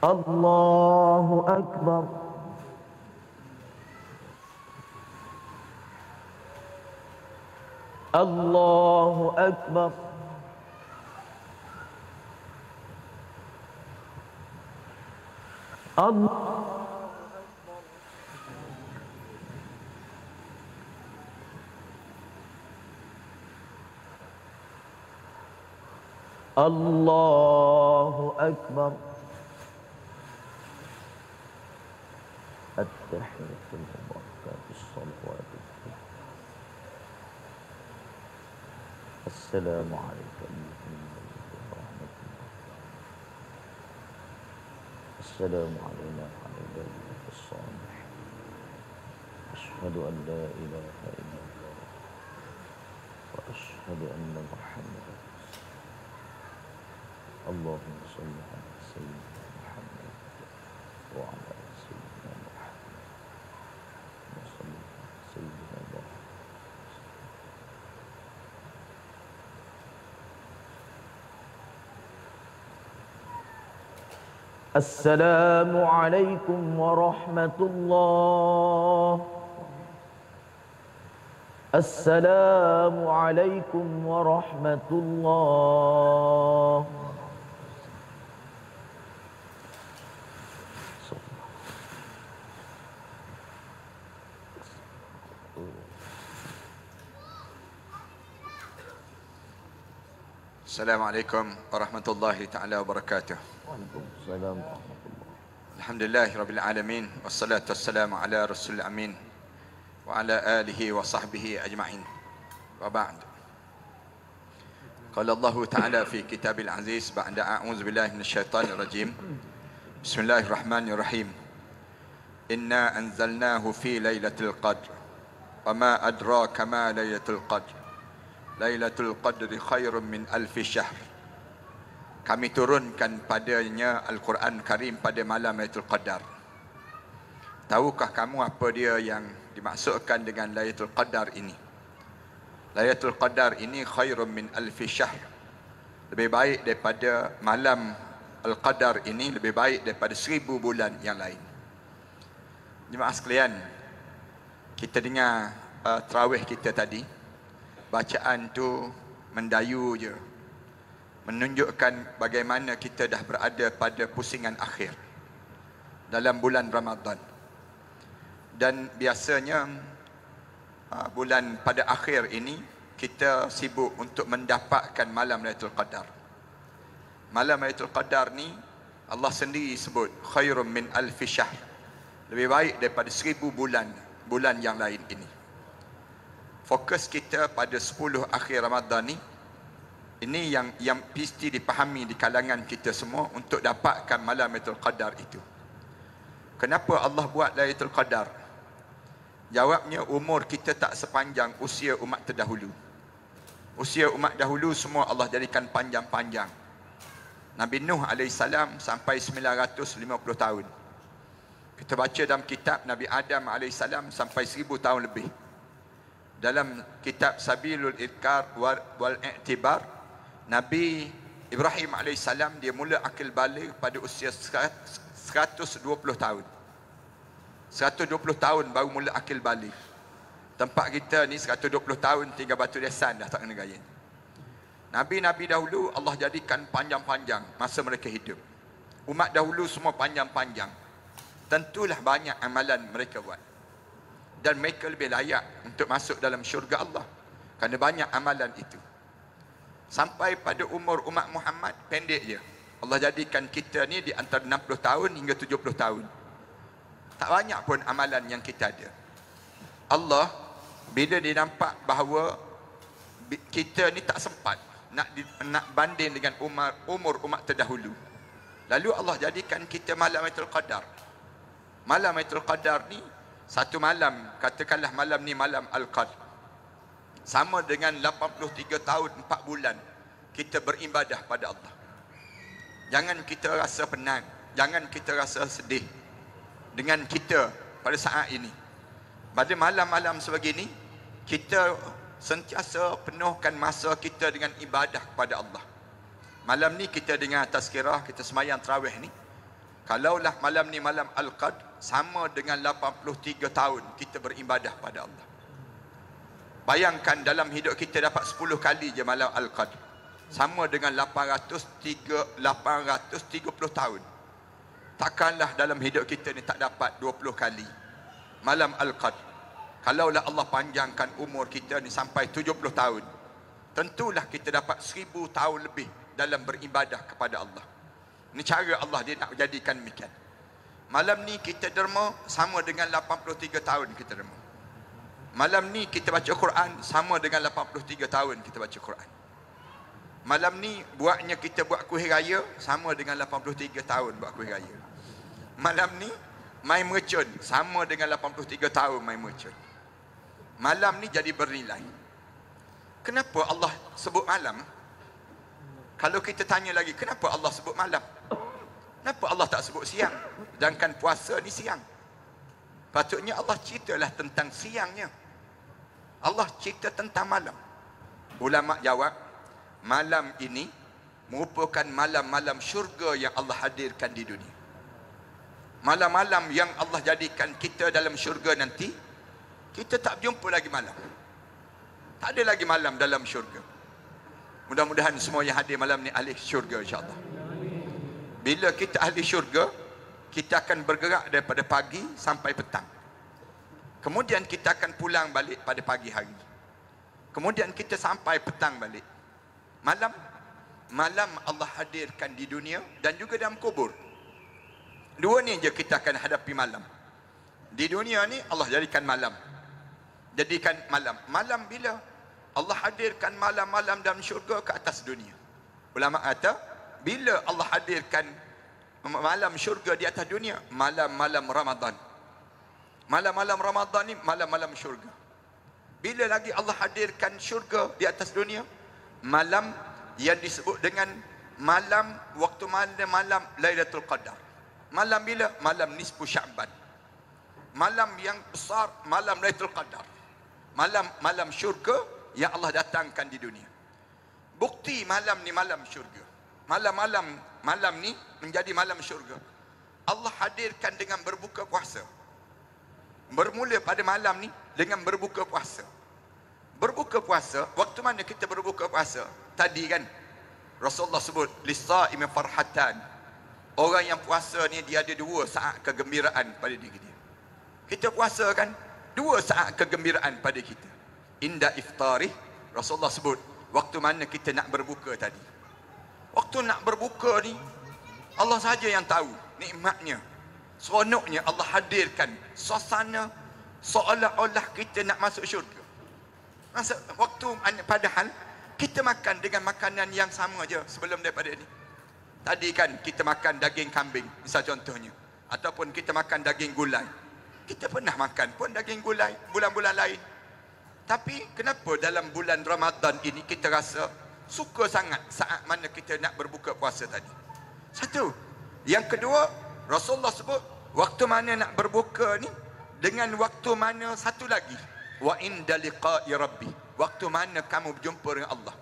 الله أكبر. الله أكبر. الله أكبر. التحية المباركات الصلوات السلام عليكم ورحمة الله. السلام علينا وعلى عباده الصالحين. أشهد أن لا إله إلا الله وأشهد أن محمدا اللهم صل على سيدنا محمد وعلى سيدنا محمد وصل على سيدنا محمد. السلام عليكم ورحمة الله. السلام عليكم ورحمة الله. Assalamualaikum warahmatullahi taala wabarakatuh. Waalaikumsalam warahmatullahi. Alhamdulillah rabbil alamin wassalatu wassalamu ala rasulil amin wa ala alihi wa sahbihi ajma'in. Wa ba'd. Qala Allah taala fi kitabil aziz ba'da a'udzu billahi minasyaitonir rajim. Bismillahirrahmanirrahim. Inna anzalnahu fi lailatul qadr. Wa ma adraka ma lailatul qadr. Lailatul Qadri khairun min alfi syahr. Kami turunkan padanya Al-Quran Karim pada malam Lailatul Qadar. Tahukah kamu apa dia yang dimaksudkan dengan Lailatul Qadar ini? Lailatul Qadar ini khairun min alfi syahr. Lebih baik daripada malam Al-Qadar ini, lebih baik daripada 1000 bulan yang lain. Jemaah sekalian, kita dengar tarawih kita tadi. bacaan tu mendayu je, menunjukkan bagaimana kita dah berada pada pusingan akhir dalam bulan Ramadan. Dan biasanya bulan pada akhir ini kita sibuk untuk mendapatkan malam Lailatul Qadar. Malam Lailatul Qadar ni Allah sendiri sebut khairum min alfi syahr, lebih baik daripada 1000 bulan yang lain ini. Fokus kita pada 10 akhir Ramadan ni, ini yang mesti dipahami di kalangan kita semua untuk dapatkan malam Lailatul Qadar itu. Kenapa Allah buat Lailatul Qadar? Jawabnya, umur kita tak sepanjang usia umat terdahulu. Usia umat dahulu semua Allah jadikan panjang-panjang. Nabi Nuh AS sampai 950 tahun. Kita baca dalam kitab Nabi Adam AS sampai 1000 tahun lebih. Dalam kitab Sabilul Idkar wal I'tibar, Nabi Ibrahim AS dia mula akil balik pada usia 120 tahun. 120 tahun baru mula akil balik. Tempat kita ni 120 tahun tinggal batu desan dah tak kena gaya. Nabi-nabi dahulu Allah jadikan panjang-panjang masa mereka hidup. Umat dahulu semua panjang-panjang. Tentulah banyak amalan mereka buat. Dan mereka lebih layak untuk masuk dalam syurga Allah kerana banyak amalan itu. Sampai pada umur umat Muhammad pendek je. Allah jadikan kita ni di antara 60 tahun hingga 70 tahun. Tak banyak pun amalan yang kita ada. Allah bila dia nampak bahawa kita ni tak sempat nak banding dengan umur umat terdahulu, lalu Allah jadikan kita malam Lailatul Qadar. Malam Lailatul Qadar ni satu malam, katakanlah malam ni malam Al-Qadr, sama dengan 83 tahun 4 bulan kita beribadah pada Allah. Jangan kita rasa penat, jangan kita rasa sedih dengan kita pada saat ini. Pada malam-malam sebegini, kita sentiasa penuhkan masa kita dengan ibadah kepada Allah. Malam ni kita dengar tazkirah, kita semayang tarawih ni. Kalaulah malam ni malam Al-Qadr, sama dengan 83 tahun kita beribadah pada Allah. Bayangkan dalam hidup kita dapat 10 kali je malam Al-Qadr, sama dengan 830 tahun. Takkanlah dalam hidup kita ni tak dapat 20 kali malam Al-Qadr. Kalaulah Allah panjangkan umur kita ni sampai 70 tahun, tentulah kita dapat 1000 tahun lebih dalam beribadah kepada Allah. Ini cara Allah dia nak jadikan demikian. Malam ni kita derma sama dengan 83 tahun kita derma. Malam ni kita baca Quran sama dengan 83 tahun kita baca Quran. Malam ni buatnya kita buat kuih raya sama dengan 83 tahun buat kuih raya. Malam ni main mercun sama dengan 83 tahun main mercun. Malam ni jadi bernilai. Kenapa Allah sebut malam? Kalau kita tanya lagi, kenapa Allah sebut malam? Kenapa Allah tak sebut siang? Sedangkan puasa ni siang. Patutnya Allah ceritalah tentang siangnya. Allah cerita tentang malam. Ulama jawab, malam ini merupakan malam-malam syurga yang Allah hadirkan di dunia. Malam-malam yang Allah jadikan kita dalam syurga nanti, kita tak jumpa lagi malam. Tak ada lagi malam dalam syurga. Mudah-mudahan semua yang hadir malam ni ahli syurga insya-Allah. Bila kita ahli syurga, kita akan bergerak daripada pagi sampai petang. Kemudian kita akan pulang balik pada pagi hari. Kemudian kita sampai petang balik. Malam Allah hadirkan di dunia dan juga dalam kubur. Dua ni je kita akan hadapi malam. Di dunia ni Allah jadikan malam. Jadikan malam. Malam bila Allah hadirkan malam-malam dalam syurga ke atas dunia. Ulama kata, bila Allah hadirkan malam syurga di atas dunia, malam-malam Ramadan. Malam-malam Ramadan ni malam-malam syurga. Bila lagi Allah hadirkan syurga di atas dunia, malam yang disebut dengan malam, waktu malam Lailatul Qadar. Malam bila? Malam nisfu Sya'ban. Malam yang besar, malam Lailatul Qadar. Malam syurga yang Allah datangkan di dunia. Bukti malam ni malam syurga. Malam ni menjadi malam syurga. Allah hadirkan dengan berbuka puasa. Bermula pada malam ni dengan berbuka puasa. Berbuka puasa, waktu mana kita berbuka puasa? Tadi kan Rasulullah sebut lis-shaimi farhatan. Orang yang puasa ni dia ada 2 saat kegembiraan pada diri dia. Kita puasa kan 2 saat kegembiraan pada kita. Inda iftarih, Rasulullah sebut waktu mana kita nak berbuka tadi. Waktu nak berbuka ni Allah sahaja yang tahu nikmatnya, seronoknya Allah hadirkan suasana seolah-olah kita nak masuk syurga. Waktu padahal kita makan dengan makanan yang sama je sebelum daripada ni. Tadi kan kita makan daging kambing, misal contohnya, ataupun kita makan daging gulai. Kita pernah makan pun daging gulai bulan-bulan lain. Tapi kenapa dalam bulan Ramadan ini kita rasa suka sangat saat mana kita nak berbuka puasa tadi? Satu. Yang kedua, Rasulullah sebut waktu mana nak berbuka ni dengan waktu mana satu lagi, wa inda liqa'i rabbi, waktu mana kamu berjumpa dengan Allah.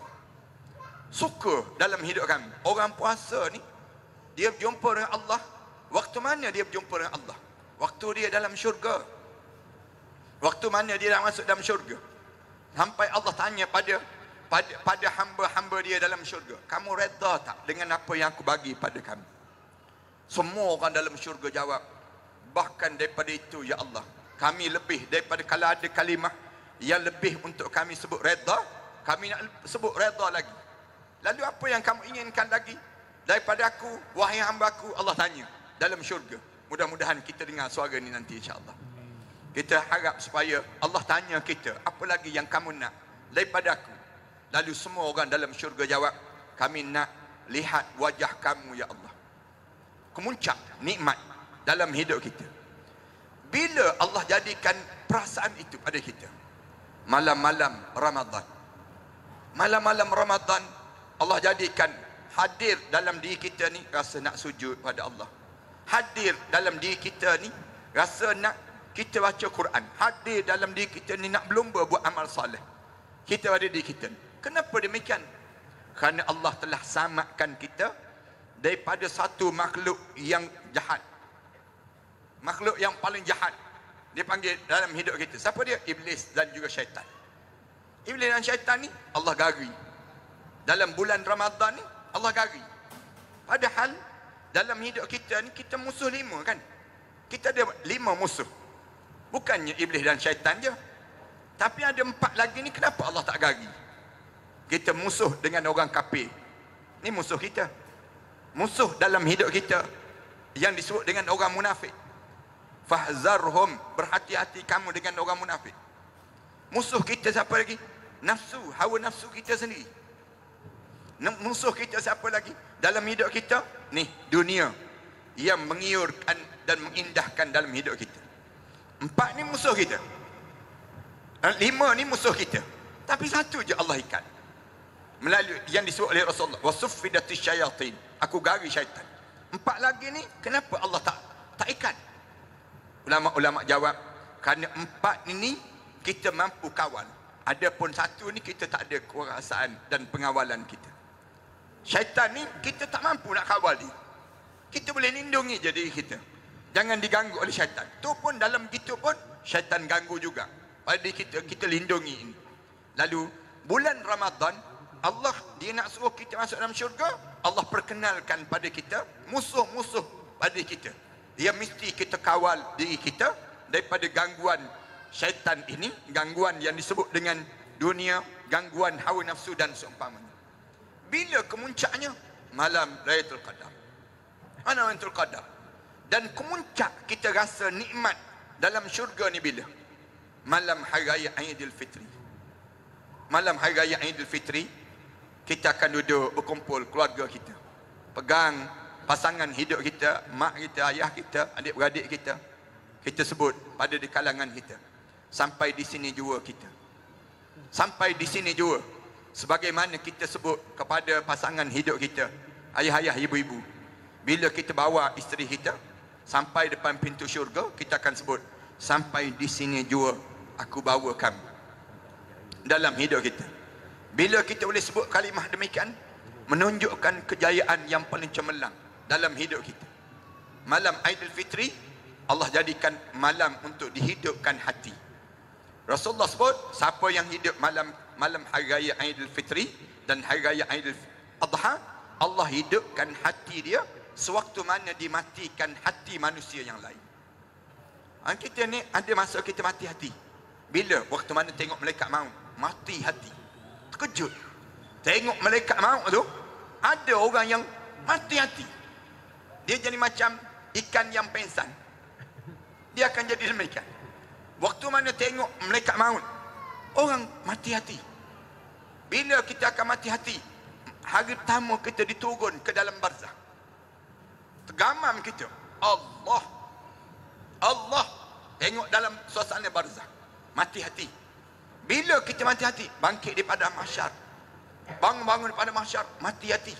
Suka dalam hidup kami. Orang puasa ni dia berjumpa dengan Allah. Waktu mana dia berjumpa dengan Allah? Waktu dia dalam syurga. Waktu mana dia nak masuk dalam syurga? Sampai Allah tanya pada hamba-hamba dia dalam syurga, kamu redha tak dengan apa yang aku bagi pada kamu? Semua orang dalam syurga jawab, bahkan daripada itu ya Allah, kami lebih daripada kalau ada kalimah yang lebih untuk kami sebut redha, kami nak sebut redha lagi. Lalu apa yang kamu inginkan lagi daripada aku, wahai hamba aku? Allah tanya dalam syurga. Mudah-mudahan kita dengar suara ni nanti insya-Allah. Kita harap supaya Allah tanya kita, apa lagi yang kamu nak daripada aku? Lalu semua orang dalam syurga jawab, kami nak lihat wajah kamu ya Allah. Kemuncak nikmat dalam hidup kita. Bila Allah jadikan perasaan itu pada kita? Malam-malam Ramadan. Malam-malam Ramadan Allah jadikan hadir dalam diri kita ni rasa nak sujud pada Allah. Hadir dalam diri kita ni rasa nak kita baca Quran. Hadir dalam diri kita ni nak berlumba buat amal soleh. Kita ada diri kita ni. Kenapa demikian? Kerana Allah telah samakan kita daripada satu makhluk yang jahat. Makhluk yang paling jahat dia panggil dalam hidup kita. Siapa dia? Iblis dan juga syaitan. Iblis dan syaitan ni Allah gari. Dalam bulan Ramadan ni Allah gari. Padahal dalam hidup kita ni kita musuh 5 kan? Kita ada 5 musuh. Bukannya iblis dan syaitan je. Tapi ada 4 lagi ni, kenapa Allah tak gari? Kita musuh dengan orang kafir. Ni musuh kita. Musuh dalam hidup kita yang disebut dengan orang munafik. Fahzarhum, berhati-hati kamu dengan orang munafik. Musuh kita siapa lagi? Nafsu, hawa nafsu kita sendiri. Musuh kita siapa lagi? Dalam hidup kita, ni dunia yang mengiurkan dan mengindahkan dalam hidup kita. 4 ni musuh kita. 5 ni musuh kita. Tapi satu je Allah ikat. Melalui yang disebut oleh Rasulullah, wasuffidatis syayatin. Aku gari syaitan. 4 lagi ni kenapa Allah tak ikat? Ulama-ulama jawab, kerana 4 ini kita mampu kawal. Adapun 1 ni kita tak ada kekuasaan dan pengawalan kita. Syaitan ni kita tak mampu nak kawal dia. Kita boleh lindungi je diri kita. Jangan diganggu oleh syaitan. Tu pun dalam gitu pun syaitan ganggu juga. Pada kita lindungi ini. Lalu bulan Ramadan Allah dia nak suruh kita masuk dalam syurga. Allah perkenalkan pada kita musuh-musuh pada kita. Dia mesti kita kawal diri kita daripada gangguan syaitan ini, gangguan yang disebut dengan dunia, gangguan hawa nafsu dan seumpamanya. Bila kemuncaknya? Malam Lailatul Qadar. Mana Lailatul Qadar? Dan kemuncak kita rasa nikmat dalam syurga ni bila? Malam Hari Raya Aidilfitri. Malam Hari Raya Aidilfitri, kita akan duduk berkumpul keluarga kita. Pegang pasangan hidup kita, mak kita, ayah kita, adik-beradik kita. Kita sebut pada di kalangan kita. Sampai di sini jua kita. Sampai di sini jua. Sebagaimana kita sebut kepada pasangan hidup kita, ayah-ayah, ibu-ibu. Bila kita bawa isteri kita sampai depan pintu syurga, kita akan sebut, sampai di sini jua aku bawa kamu. Dalam hidup kita. Bila kita boleh sebut kalimah demikian, menunjukkan kejayaan yang paling cemerlang dalam hidup kita. Malam Aidilfitri, Allah jadikan malam untuk dihidupkan hati. Rasulullah sebut, siapa yang hidup malam hari raya Aidil Fitri dan hari raya Aidil Adha, Allah hidupkan hati dia sewaktu mana dimatikan hati manusia yang lain. Kita ni ada masa kita mati hati. Bila? Waktu mana tengok malaikat maut, mati hati. Terkejut. Tengok malaikat maut tu, ada orang yang mati hati. Dia jadi macam ikan yang pengsan. Dia akan jadi demikian. Waktu mana tengok malaikat maut, orang mati hati. Bila kita akan mati hati? Hari pertama kita diturun ke dalam barzah. Tergamam kita. Allah. Tengok dalam suasana barzah. Mati hati. Bila kita mati hati? Bangkit daripada mahsyar. Bangun daripada mahsyar. Mati hati.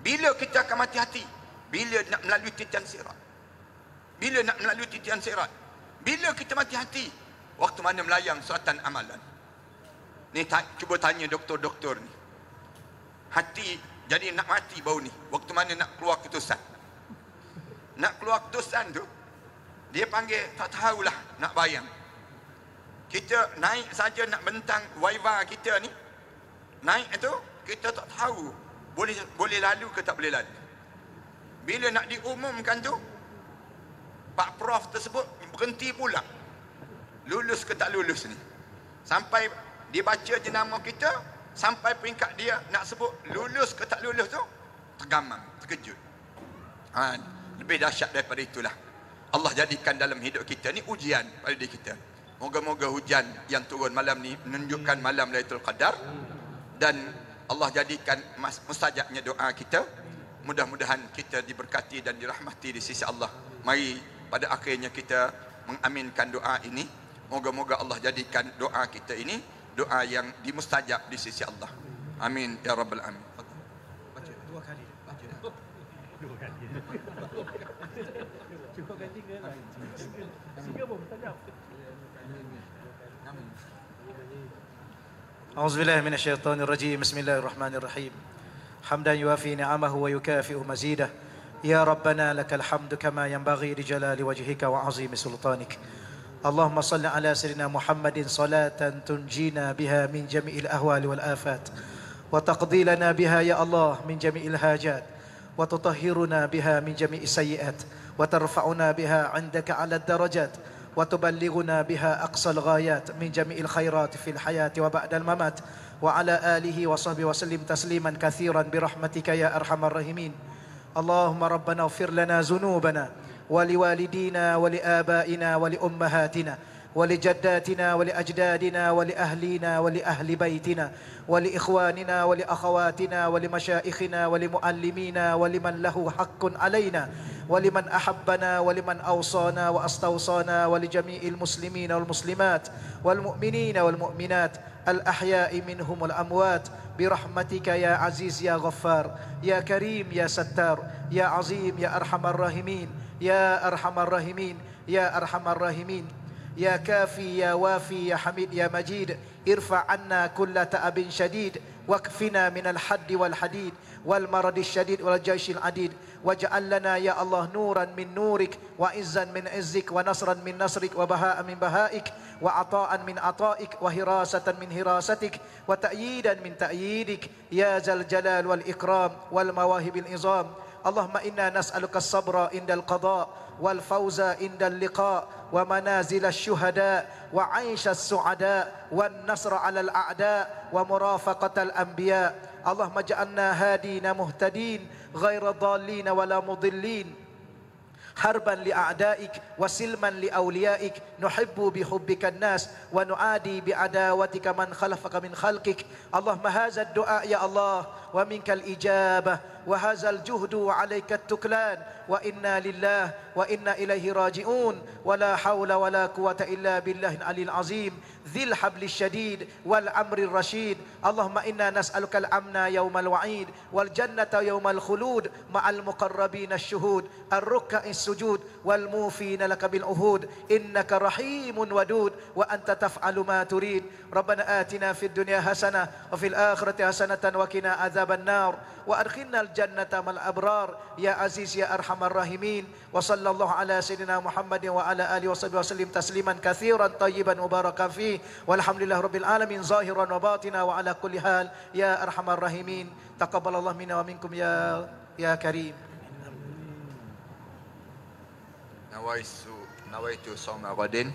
Bila kita akan mati hati? Bila nak melalui titian sirat. Bila kita mati hati? Waktu mana melayang suratan amalan. Ni cuba tanya doktor-doktor ni. Hati jadi nak mati bau ni. Waktu mana nak keluar ketusan. Nak keluar ketusan tu, dia panggil tak tahulah, nak bayang. Kita naik saja nak bentang waiva kita ni. Naik tu, kita tak tahu boleh lalu ke tak boleh lalu. Bila nak diumumkan tu, Pak Prof tersebut berhenti pula. Lulus ke tak lulus ni. Sampai dia baca jenama kita, sampai peringkat dia nak sebut lulus ke tak lulus tu, tergamam, terkejut. Lebih dahsyat daripada itulah. Allah jadikan dalam hidup kita ni ujian pada diri kita. Moga-moga hujan yang turun malam ni menunjukkan malam Lailatul Qadar, dan Allah jadikan mustajabnya doa kita. Mudah-mudahan kita diberkati dan dirahmati di sisi Allah. Mari pada akhirnya kita mengaminkan doa ini. Moga-moga Allah jadikan doa kita ini doa yang dimustajab di sisi Allah. Amin ya rabbal alamin. Baca dua kali. Cuba ganti ke lah. Tiga pun mustajab. أعوذ بالله من الشيطان الرجيم بسم الله الرحمن الرحيم حمدا يوافي نعمه ويكافئ مزيده يا ربنا لك الحمد كما ينبغي لجلال وجهك وعظيم سلطانك اللهم صل على سيدنا محمد صلاة تنجينا بها من جميع الأهوال والآفات وتقضي لنا بها يا الله من جميع الحاجات وتطهرنا بها من جميع السيئات وترفعنا بها عندك على الدرجات وتبلغنا بها أقصى الغايات من جميع الخيرات في الحياة وبعد الممات وعلى آله وصحبه وسلم تسليما كثيرا برحمتك يا أرحم الراحمين اللهم ربنا اغفر لنا ذنوبنا ولوالدينا ولآبائنا ولأمهاتنا ولجداتنا ولأجدادنا ولأهلينا ولأهل بيتنا ولإخواننا ولأخواتنا ولمشائخنا ولمعلمينا ولمن له حق علينا ولمن أحبنا ولمن أوصانا وأستوصانا ولجميع المسلمين والمسلمات والمؤمنين والمؤمنات الأحياء منهم والأموات برحمتك يا عزيز يا غفار يا كريم يا ستار يا عظيم يا أرحم الراحمين يا أرحم الراحمين يا أرحم الراحمين يا كافي يا وافي يا حميد يا مجيد ارفع عنا كل تأب شديد واكفنا من الحد والحديد والمرض الشديد والجيش العديد واجعل لنا يا الله نورا من نورك وعزا من عزك ونصرا من نصرك وبهاء من بهائك وعطاء من عطائك وهراسة من هراستك وتأييدا من تأييدك يا ذا الجلال والإكرام والمواهب العظام اللهم إنا نسألك الصبر عند القضاء والفوز عند اللقاء ومنازل الشهداء وعيش السعداء والنصر على الأعداء ومرافقة الأنبياء اللهم اجعلنا هادين مهتدين غير ضالين ولا مضلين حربا لأعدائك وسلما لأوليائك نحب بحبك الناس ونعادي بعداوتك من خلفك من خلقك اللهم هذا الدعاء يا الله ومنك الإجابة وهذا الجهد وعليك التكلان وإنا لله وإنا إليه راجعون ولا حول ولا قوة إلا بالله العلي العظيم ذي الحبل الشديد والأمر الرشيد اللهم إنا نسألك الأمن يوم الوعيد والجنة يوم الخلود مع المقربين الشهود الركع السجود والموفين لك بالعهود إنك رحيم ودود وأنت تفعل ما تريد ربنا آتنا في الدنيا حسنة وفي الآخرة حسنة وقنا عذاب النار وأدخلنا jannata mal abrar ya aziz ya arhamar rahimin. Wa sallallahu ala sayyidina Muhammadin wa ala alihi wasallim tasliman katsiran tayyiban mubarakan fi. Walhamdulillah rabbil alamin zahiran wa batina wa ala kulli hal ya arhamar rahimin. Taqabbalallahu minna wa minkum ya karim. Nawaitu shauma ghadin.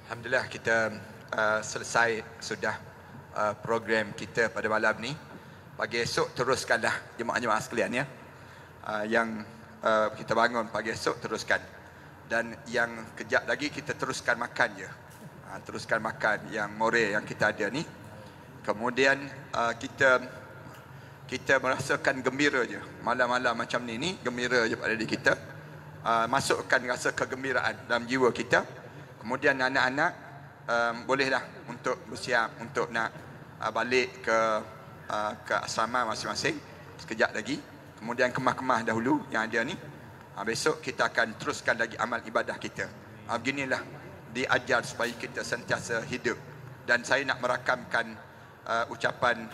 Alhamdulillah kita selesai sudah program kita pada malam ni. Pagi esok teruskanlah jemaah-jemaah sekalian ya. Yang kita bangun pagi esok teruskan. Dan yang kejap lagi kita teruskan makan je. Teruskan makan yang more yang kita ada ni. Kemudian kita merasakan gembira je. Malam-malam macam ni gembira je pada diri kita. Masukkan rasa kegembiraan dalam jiwa kita. Kemudian anak-anak bolehlah untuk bersiap untuk nak balik ke asrama masing-masing sekejap lagi. Kemudian kemah-kemah dahulu yang ada ni. Besok kita akan teruskan lagi amal ibadah kita. Beginilah diajar supaya kita sentiasa hidup. Dan saya nak merakamkan ucapan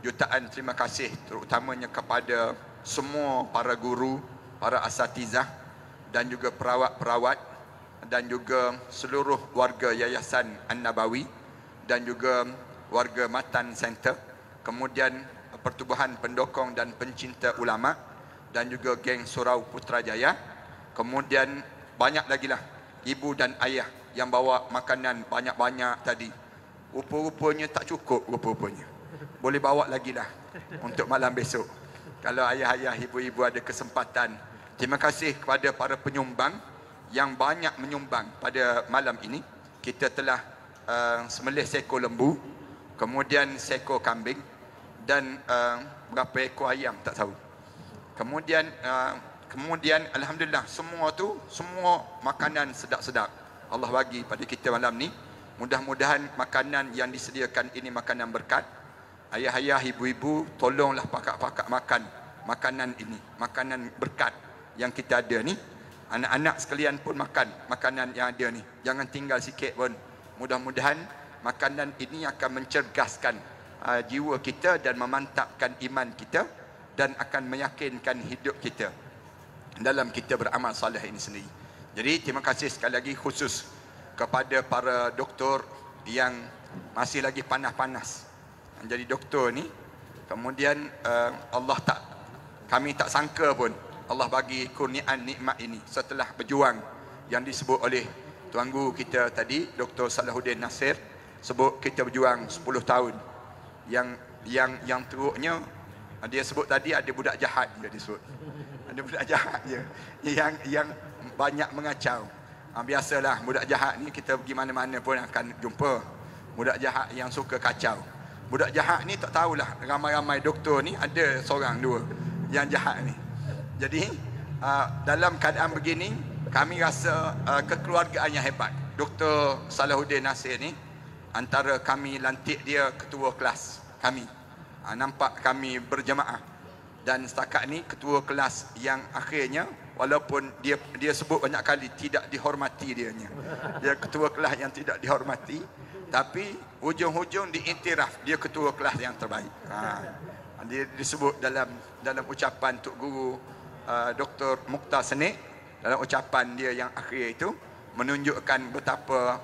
jutaan terima kasih terutamanya kepada semua para guru, para asatizah dan juga perawat-perawat dan juga seluruh warga Yayasan An-Nabawi dan juga warga Matan Center, kemudian Pertubuhan Pendokong dan Pencinta Ulama dan juga geng Surau Putrajaya. Kemudian banyak lagi lah ibu dan ayah yang bawa makanan banyak-banyak tadi. Rupa-rupanya tak cukup rupa-rupanya. Boleh bawa lagi lah untuk malam besok. Kalau ayah-ayah, ibu-ibu ada kesempatan. Terima kasih kepada para penyumbang yang banyak menyumbang pada malam ini. Kita telah sembelih seekor lembu, kemudian seekor kambing dan berapa ekor ayam tak tahu. Kemudian alhamdulillah semua makanan sedap-sedap Allah bagi pada kita malam ni. Mudah-mudahan makanan yang disediakan ini makanan berkat. Ayah-ayah, ibu-ibu, tolonglah pakak-pakak makan makanan ini, makanan berkat yang kita ada ni. Anak-anak sekalian pun makan makanan yang ada ni. Jangan tinggal sikit pun. Mudah-mudahan makanan ini akan mencerdaskan jiwa kita dan memantapkan iman kita dan akan meyakinkan hidup kita dalam kita beramal soleh ini sendiri. Jadi terima kasih sekali lagi khusus kepada para doktor yang masih lagi panas-panas jadi doktor ni. Kemudian kami tak sangka pun Allah bagi kurniaan nikmat ini setelah berjuang yang disebut oleh Tuan Guru kita tadi, Dr. Salahuddin Nasir, sebut kita berjuang 10 tahun. Yang teruknya dia sebut tadi ada budak jahat dia disebut. Ada budak jahat dia yang banyak mengacau. Biasalah budak jahat ni kita pergi mana-mana pun akan jumpa budak jahat yang suka kacau. Budak jahat ni tak tahulah ramai-ramai doktor ni ada seorang dua yang jahat ni. Jadi dalam keadaan begini kami rasa kekeluargaan yang hebat. Dr. Salahuddin Nasir ni antara kami lantik dia ketua kelas kami. Nampak kami berjemaah dan setakat ni ketua kelas yang akhirnya walaupun dia sebut banyak kali tidak dihormati dianya. Dia ketua kelas yang tidak dihormati tapi hujung-hujung diiktiraf dia ketua kelas yang terbaik. Dia disebut dalam ucapan Tok Guru Dr. Mukhtar Senik dalam ucapan dia yang akhir itu menunjukkan betapa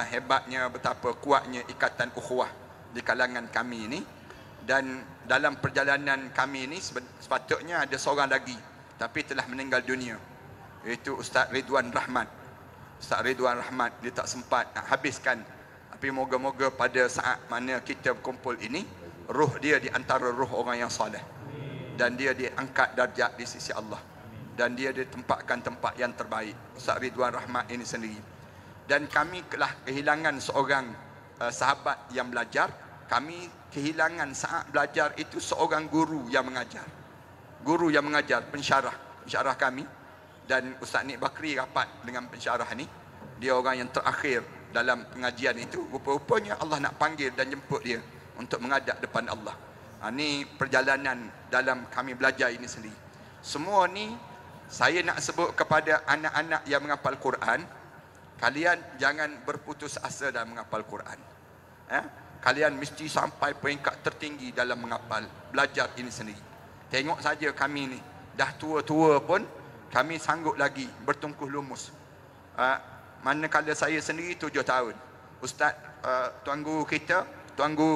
hebatnya, betapa kuatnya ikatan ukhuwah di kalangan kami ini. Dan dalam perjalanan kami ini sepatutnya ada seorang lagi tapi telah meninggal dunia, iaitu Ustaz Ridwan Rahmat. Ustaz Ridwan Rahmat dia tak sempat nak habiskan, tapi moga-moga pada saat mana kita berkumpul ini ruh dia di antara ruh orang yang soleh dan dia diangkat darjat di sisi Allah dan dia ditempatkan tempat yang terbaik, Ustaz Ridwan Rahmat ini sendiri. Dan kami telah kehilangan seorang sahabat yang belajar. Kami kehilangan saat belajar itu seorang guru yang mengajar. Guru yang mengajar, pensyarah kami. Dan Ustaz Nik Bakri rapat dengan pensyarah ni. Dia orang yang terakhir dalam pengajian itu. Rupa-rupanya Allah nak panggil dan jemput dia untuk menghadap depan Allah. Ini perjalanan dalam kami belajar ini sendiri. Semua ni saya nak sebut kepada anak-anak yang menghafal Quran. Kalian jangan putus asa dalam menghafal Quran. Kalian mesti sampai peringkat tertinggi dalam menghafal, belajar ini sendiri. Tengok saja kami ni, dah tua-tua pun kami sanggup lagi bertungkuh lumus. Manakala saya sendiri 7 tahun. Ustaz, tuan guru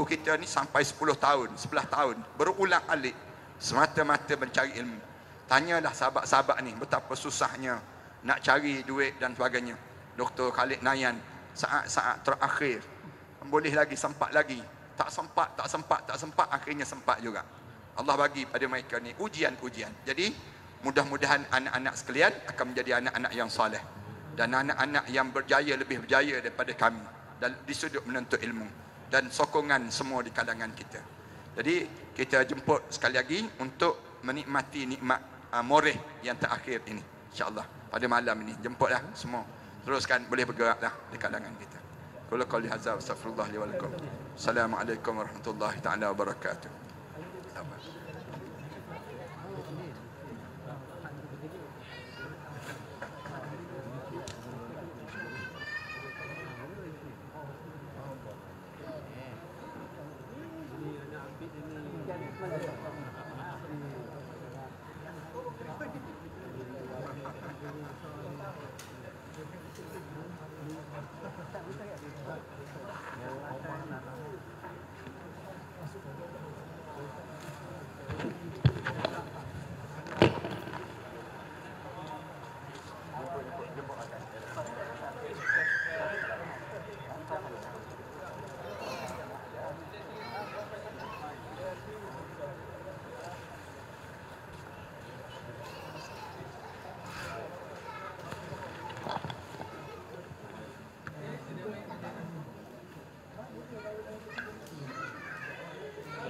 kita ni sampai 10 tahun, 11 tahun berulang alik semata-mata mencari ilmu. Tanyalah sahabat-sahabat ni betapa susahnya nak cari duit dan sebagainya. Dr. Khalid Nayan saat-saat terakhir boleh lagi, sempat lagi, tak sempat, akhirnya sempat juga. Allah bagi pada mereka ni ujian-ujian. Jadi mudah-mudahan anak-anak sekalian akan menjadi anak-anak yang soleh dan anak-anak yang berjaya, lebih berjaya daripada kami di sudut menuntut ilmu dan sokongan semua di kalangan kita. Jadi kita jemput sekali lagi untuk menikmati nikmat moreh yang terakhir ini, insya-Allah pada malam ini. Jemputlah semua, teruskan boleh bergeraklah di kalangan kita. Qul qouli hadza wa astaghfirullah li wa lakum. Assalamualaikum warahmatullahi taala wabarakatuh.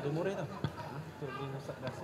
Ada murid tau. Untuk dia masak nasi.